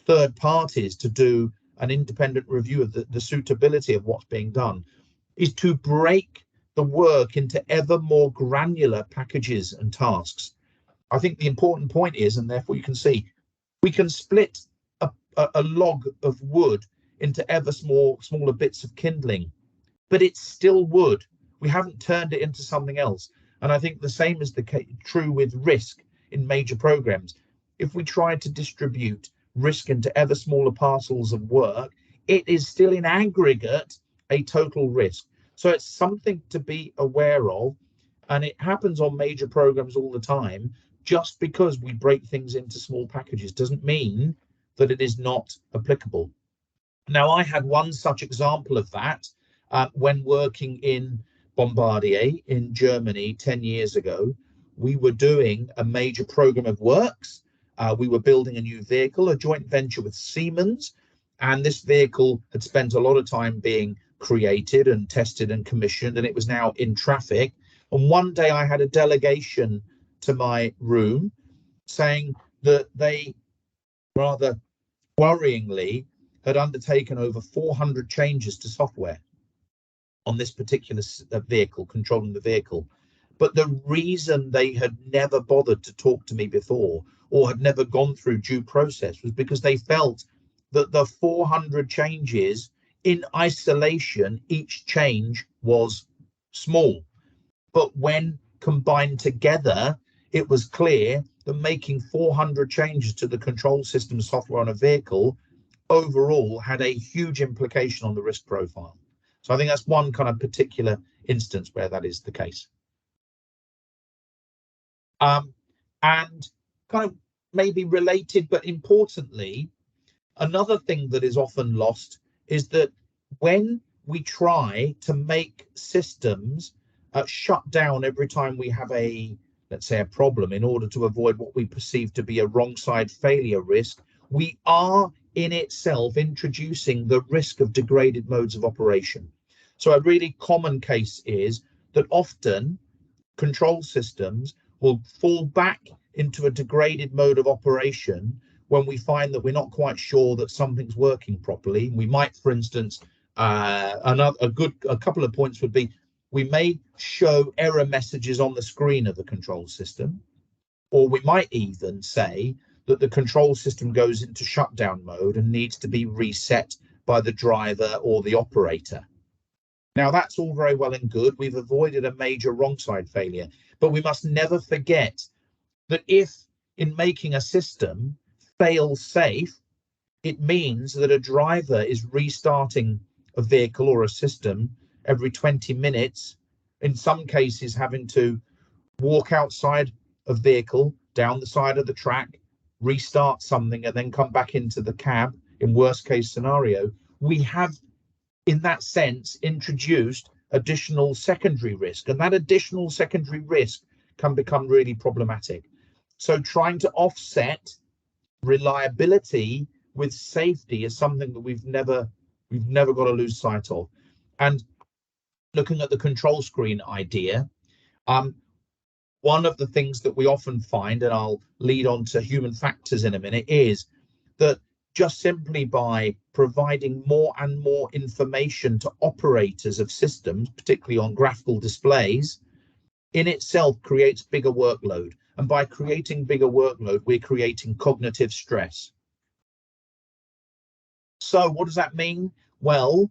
third parties to do an independent review of the suitability of what's being done, is to break the work into ever more granular packages and tasks. I think the important point is, and therefore you can see, we can split a log of wood into ever smaller bits of kindling, but it's still wood. We haven't turned it into something else. And I think the same is true with risk in major programs. If we try to distribute risk into ever smaller parcels of work, it is still in aggregate a total risk. So it's something to be aware of, and it happens on major programs all the time. Just because we break things into small packages doesn't mean that it is not applicable. Now, I had one such example of that when working in Bombardier in Germany 10 years ago. We were doing a major program of works. We were building a new vehicle, a joint venture with Siemens, and this vehicle had spent a lot of time being created and tested and commissioned, and it was now in traffic. And one day I had a delegation to my room saying that they, rather worryingly, had undertaken over 400 changes to software on this particular vehicle, controlling the vehicle. But the reason they had never bothered to talk to me before or had never gone through due process was because they felt that the 400 changes in isolation, each change was small. But when combined together, it was clear that making 400 changes to the control system software on a vehicle overall had a huge implication on the risk profile. So I think that's one kind of particular instance where that is the case. And kind of maybe related, but importantly, another thing that is often lost is that when we try to make systems shut down every time we have let's say a problem in order to avoid what we perceive to be a wrong side failure risk, we are in itself introducing the risk of degraded modes of operation. So a really common case is that often control systems will fall back into a degraded mode of operation when we find that we're not quite sure that something's working properly. We might, for instance, a couple of points would be, we may show error messages on the screen of the control system, or we might even say that the control system goes into shutdown mode and needs to be reset by the driver or the operator. Now, that's all very well and good. We've avoided a major wrong side failure, but we must never forget that if in making a system fail safe, it means that a driver is restarting a vehicle or a system every 20 minutes, in some cases having to walk outside a vehicle, down the side of the track, restart something, and then come back into the cab in worst case scenario. We have, in that sense, introduced additional secondary risk, and that additional secondary risk can become really problematic. So trying to offset reliability with safety is something that we've never got to lose sight of. And looking at the control screen idea, one of the things that we often find, and I'll lead on to human factors in a minute, is that just simply by providing more and more information to operators of systems, particularly on graphical displays, in itself creates bigger workload. And by creating bigger workload, we're creating cognitive stress. So what does that mean? Well,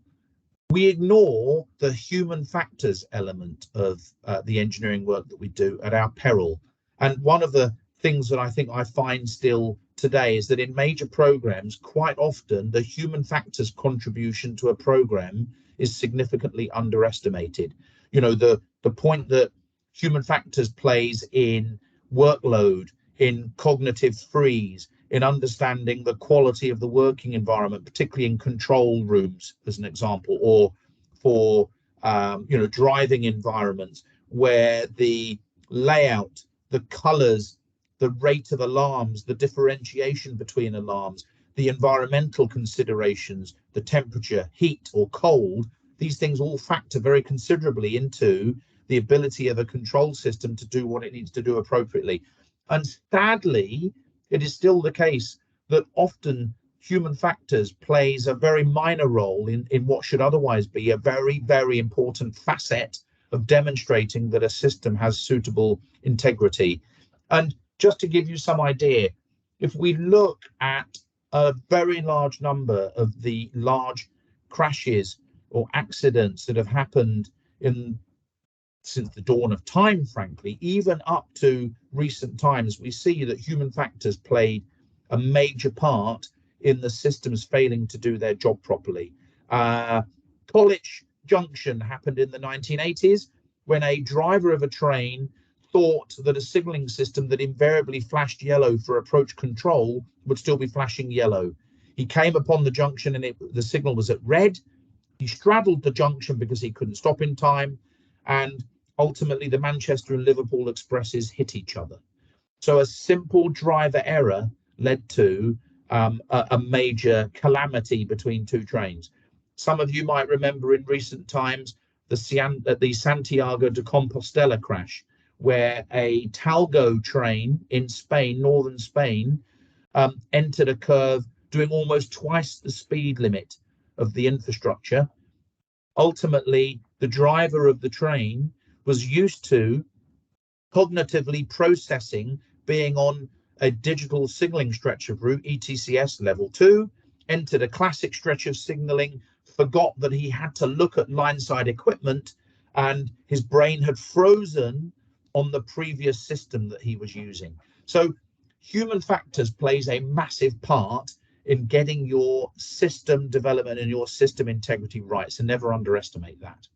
we ignore the human factors element of the engineering work that we do at our peril. And one of the things that I think I find still today is that in major programs, quite often the human factors contribution to a program is significantly underestimated. You know, the point that human factors plays in workload, in cognitive freeze, in understanding the quality of the working environment, particularly in control rooms, as an example, or for driving environments where the layout, the colors, the rate of alarms, the differentiation between alarms, the environmental considerations, the temperature, heat or cold, these things all factor very considerably into the ability of a control system to do what it needs to do appropriately. And sadly, it is still the case that often human factors plays a very minor role in what should otherwise be a very, very important facet of demonstrating that a system has suitable integrity. And just to give you some idea, if we look at a very large number of the large crashes or accidents that have happened since the dawn of time, frankly, even up to recent times, we see that human factors played a major part in the systems failing to do their job properly. College Junction happened in the 1980s when a driver of a train thought that a signaling system that invariably flashed yellow for approach control would still be flashing yellow. He came upon the junction and the signal was at red. He straddled the junction because he couldn't stop in time, and ultimately the Manchester and Liverpool expresses hit each other. So a simple driver error led to a major calamity between two trains. Some of you might remember in recent times the Santiago de Compostela crash, where a Talgo train in Spain, northern Spain, entered a curve doing almost twice the speed limit of the infrastructure. Ultimately, the driver of the train was used to cognitively processing being on a digital signaling stretch of route, ETCS level 2, entered a classic stretch of signaling, forgot that he had to look at line-side equipment, and his brain had frozen on the previous system that he was using. So human factors plays a massive part in getting your system development and your system integrity right. So never underestimate that.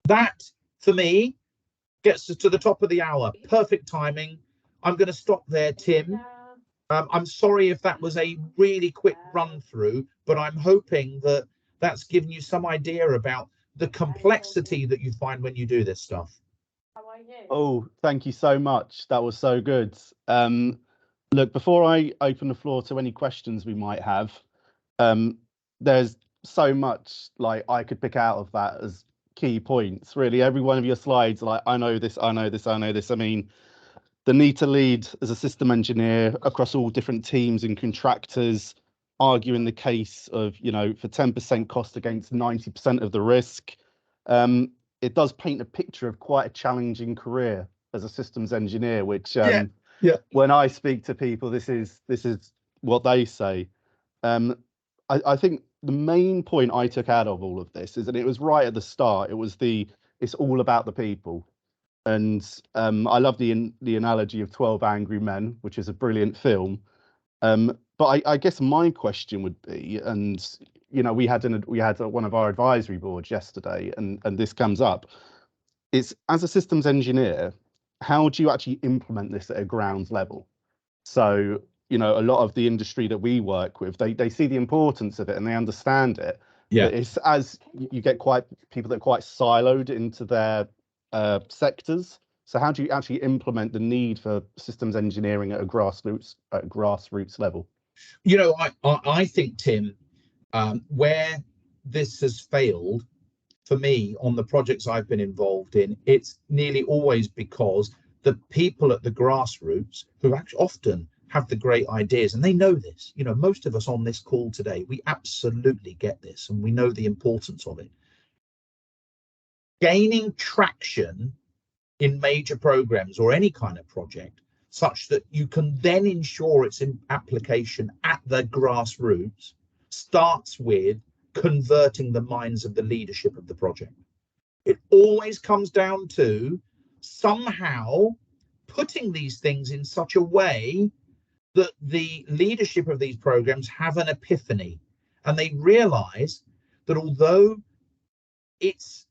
That, for me, gets us to the top of the hour. Perfect timing. I'm going to stop there, Tim. I'm sorry if that was a really quick run through, but I'm hoping that that's given you some idea about the complexity that you find when you do this stuff. Oh, thank you so much. That was so good. Look, before I open the floor to any questions we might have, there's so much like I could pick out of that as key points. Really, every one of your slides, like I know this, I know this, I know this. I mean, the need to lead as a system engineer across all different teams and contractors, arguing the case of, you know, for 10% cost against 90% of the risk. It does paint a picture of quite a challenging career as a systems engineer, which when I speak to people, this is what they say. I think the main point I took out of all of this is that it was right at the start. It was it's all about the people. And I love the analogy of 12 Angry Men, which is a brilliant film. But I guess my question would be, and you know, we had one of our advisory boards yesterday, and this comes up. It's, as a systems engineer, how do you actually implement this at a ground level? So, you know, a lot of the industry that we work with, they see the importance of it and they understand it. Yeah. But it's as you get people that are quite siloed into their sectors. So how do you actually implement the need for systems engineering at a grassroots level? You know, I think, Tim, where this has failed for me on the projects I've been involved in, it's nearly always because the people at the grassroots who actually often have the great ideas, and they know this, you know, most of us on this call today, we absolutely get this and we know the importance of it. gaining traction in major programs or any kind of project, such that you can then ensure its application at the grassroots, starts with converting the minds of the leadership of the project. It always comes down to somehow putting these things in such a way that the leadership of these programs have an epiphany, and they realize that although it's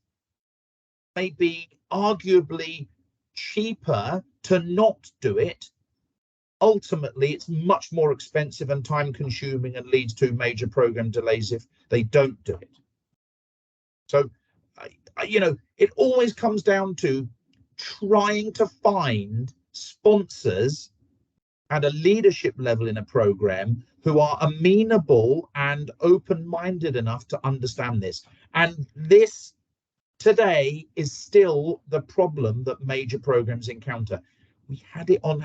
maybe arguably cheaper to not do it, ultimately it's much more expensive and time consuming and leads to major program delays if they don't do it. So, it always comes down to trying to find sponsors at a leadership level in a program who are amenable and open-minded enough to understand this. And this today is still the problem that major programs encounter. We had it on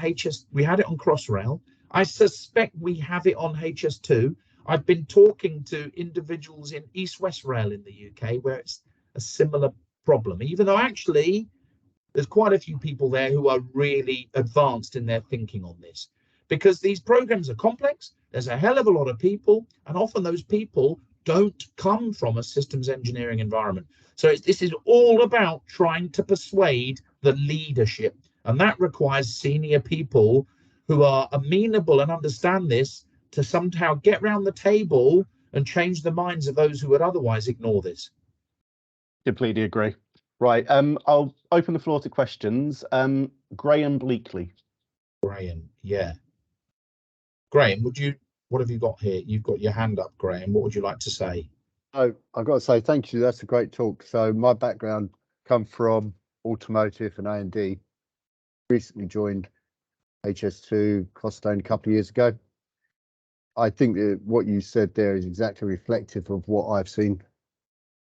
we had it on Crossrail. I suspect we have it on HS2. I've been talking to individuals in East West Rail in the UK where it's a similar problem, even though actually there's quite a few people there who are really advanced in their thinking on this, because these programs are complex. There's a hell of a lot of people, and often those people don't come from a systems engineering environment. So this is all about trying to persuade the leadership, and that requires senior people who are amenable and understand this to somehow get round the table and change the minds of those who would otherwise ignore this. Completely agree. Right, I'll open the floor to questions. Graham Bleakley. Graham, yeah. Graham, what have you got here? You've got your hand up, Graham. What would you like to say? Oh, I've got to say thank you. That's a great talk. So my background come from automotive and A&D. Recently joined HS2 Costone a couple of years ago. I think that what you said there is exactly reflective of what I've seen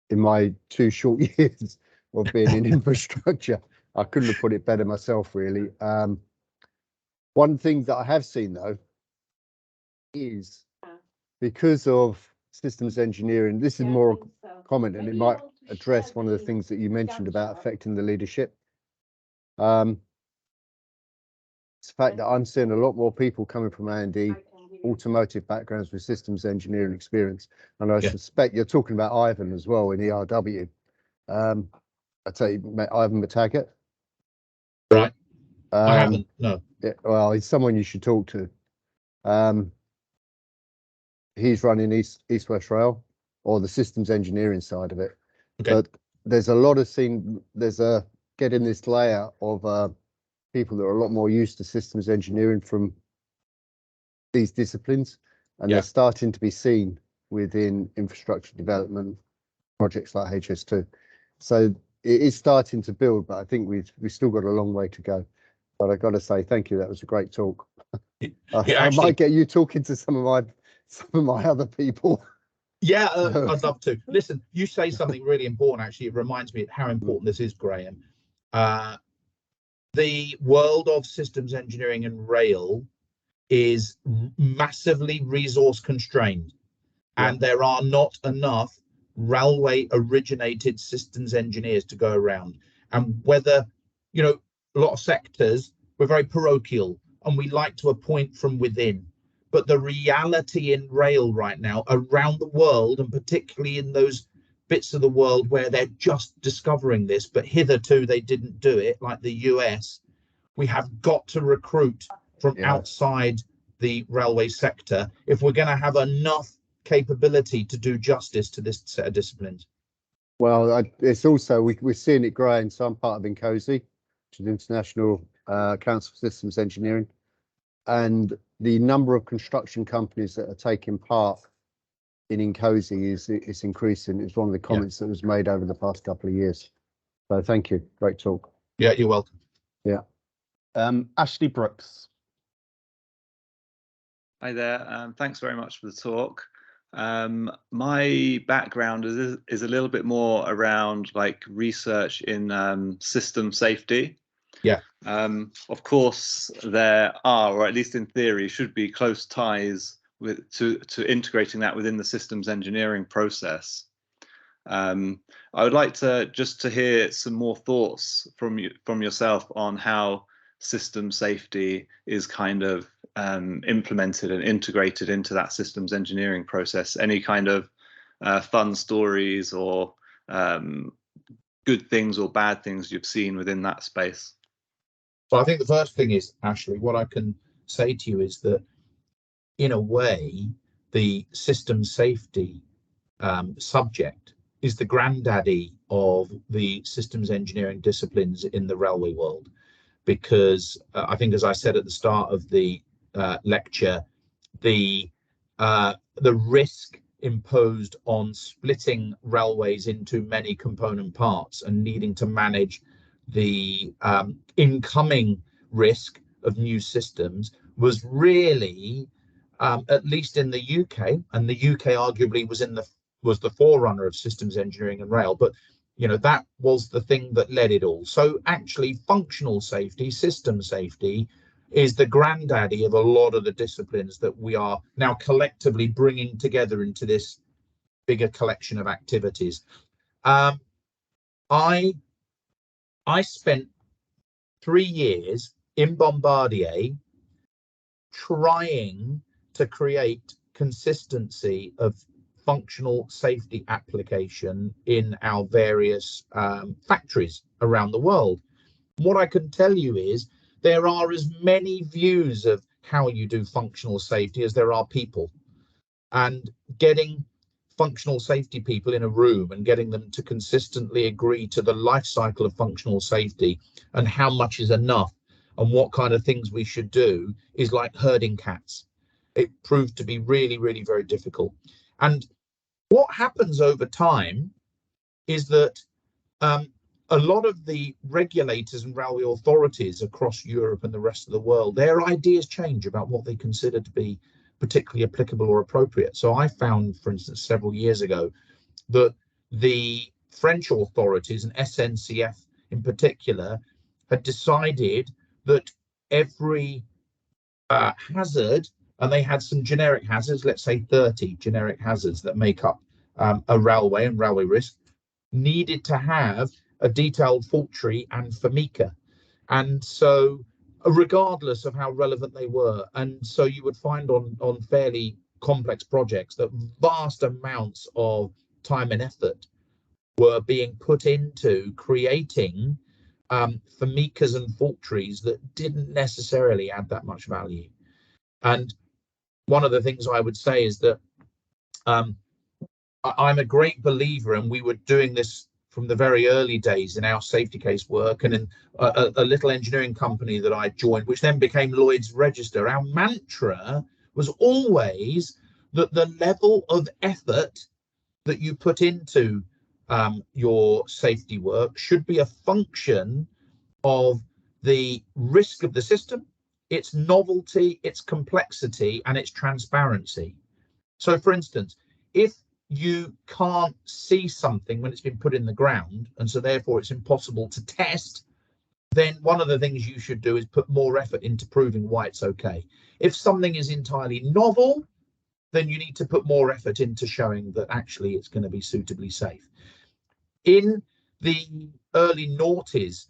in my 2 short years of being in infrastructure. I couldn't have put it better myself, really. One thing that I have seen, though, is because of systems engineering, this is more a comment, and it might address one of the things that you mentioned about affecting the leadership. It's the fact that I'm seeing a lot more people coming from A&D, automotive backgrounds with systems engineering experience. And I suspect you're talking about Ivan as well in ERW. I tell you, met Ivan Matagat. Right. I haven't, no. Yeah, well, he's someone you should talk to. He's running East West Rail, or the systems engineering side of it. Okay. But there's a lot of getting this layer of people that are a lot more used to systems engineering from these disciplines, and they're starting to be seen within infrastructure development projects like HS2. So it is starting to build, but I think we've still got a long way to go. But I've got to say thank you. That was a great talk. I might get you talking to some of my other people. Yeah, I'd love to. Listen, you say something really important. Actually, it reminds me of how important this is, Graham. The world of systems engineering and rail is massively resource constrained, and there are not enough railway originated systems engineers to go around. And whether, a lot of sectors, we're very parochial and we like to appoint from within. But the reality in rail right now around the world, and particularly in those bits of the world where they're just discovering this, but hitherto they didn't do it, like the US, we have got to recruit from outside the railway sector if we're going to have enough capability to do justice to this set of disciplines. Well, it's also, we're seeing it growing. So I'm part of INCOSE, which is International Council for Systems Engineering. And the number of construction companies that are taking part in INCOSE is increasing. It's one of the comments that was made over the past couple of years. So thank you. Great talk. Yeah, you're welcome. Yeah. Ashley Brooks. Hi there. Thanks very much for the talk. My background is a little bit more around like research in system safety. Yeah. Of course, there are, or at least in theory, should be close ties to integrating that within the systems engineering process. I would like to hear some more thoughts from yourself on how system safety is kind of implemented and integrated into that systems engineering process. Any kind of fun stories or good things or bad things you've seen within that space? So I think the first thing is, Ashley, what I can say to you is that, in a way, the system safety subject is the granddaddy of the systems engineering disciplines in the railway world, because I think, as I said at the start of the lecture, the risk imposed on splitting railways into many component parts and needing to manage the incoming risk of new systems was really, at least in the UK, and the UK arguably was the forerunner of systems engineering and rail, but that was the thing that led it all. So actually, functional safety, system safety, is the granddaddy of a lot of the disciplines that we are now collectively bringing together into this bigger collection of activities. I spent 3 years in Bombardier trying to create consistency of functional safety application in our various factories around the world. What I can tell you is there are as many views of how you do functional safety as there are people, and getting functional safety people in a room and getting them to consistently agree to the life cycle of functional safety and how much is enough and what kind of things we should do is like herding cats. It proved to be really, really very difficult. And what happens over time is that a lot of the regulators and railway authorities across Europe and the rest of the world, their ideas change about what they consider to be particularly applicable or appropriate. So I found, for instance, several years ago, that the French authorities and SNCF in particular had decided that every hazard, and they had some generic hazards, let's say 30 generic hazards that make up a railway and railway risk, needed to have a detailed fault tree and FAMICA. And so regardless of how relevant they were, and so you would find on fairly complex projects that vast amounts of time and effort were being put into creating FAMICAs and fault trees that didn't necessarily add that much value. And one of the things I would say is that I'm a great believer, and we were doing this from the very early days in our safety case work and in a little engineering company that I joined, which then became Lloyd's Register. Our mantra was always that the level of effort that you put into your safety work should be a function of the risk of the system, its novelty, its complexity, and its transparency. So, for instance, if you can't see something when it's been put in the ground, and so therefore it's impossible to test, then one of the things you should do is put more effort into proving why it's okay. If something is entirely novel, then you need to put more effort into showing that actually it's going to be suitably safe. In the early noughties,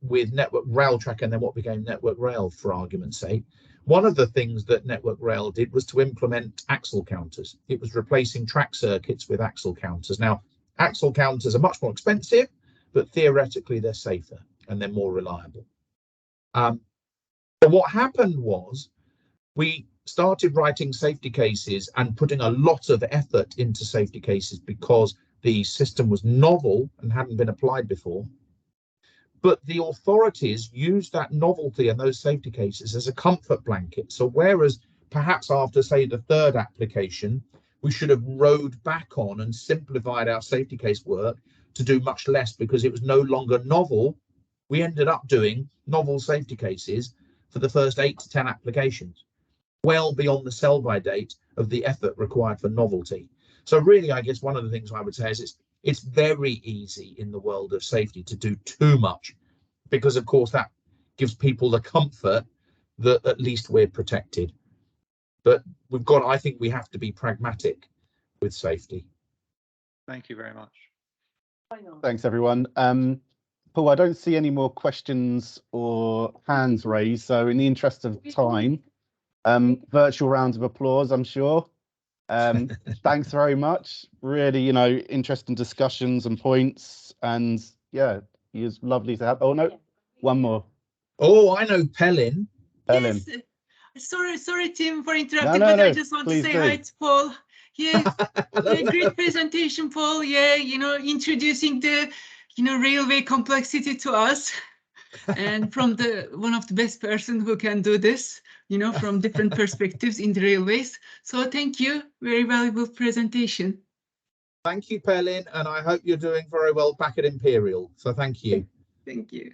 with Network Rail Track and then what became Network Rail, for argument's sake, one of the things that Network Rail did was to implement axle counters. It was replacing track circuits with axle counters. Now, axle counters are much more expensive, but theoretically they're safer and they're more reliable. But what happened was we started writing safety cases and putting a lot of effort into safety cases because the system was novel and hadn't been applied before. But the authorities used that novelty and those safety cases as a comfort blanket. So whereas perhaps after, say, the third application, we should have rowed back on and simplified our safety case work to do much less because it was no longer novel, we ended up doing novel safety cases for the first 8 to 10 applications, well beyond the sell-by date of the effort required for novelty. So really, I guess one of the things I would say is it's very easy in the world of safety to do too much, because of course that gives people the comfort that at least we're protected. But I think we have to be pragmatic with safety. Thank you very much. Thanks, everyone. Paul, I don't see any more questions or hands raised. So in the interest of time, virtual round of applause, I'm sure. Thanks very much. Really, interesting discussions and points. And yeah, it was lovely to have. Oh, no, one more. Oh, I know Pelin. Ellen. Yes. Sorry, Tim, for interrupting, No, but I just want to please say do. hi to Paul. Yeah, great presentation, Paul. Yeah, introducing the, railway complexity to us, and from one of the best person who can do this, from different perspectives in the railways. So thank you. Very valuable presentation. Thank you, Pelin, and I hope you're doing very well back at Imperial. So thank you. Thank you.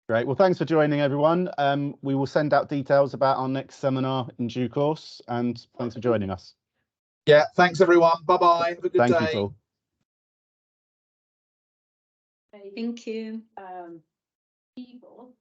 Great. Well, thanks for joining, everyone. We will send out details about our next seminar in due course, and thanks for joining us. Yeah, thanks, everyone. Bye-bye. Have a good Thank day. you, Paul. Thank you. People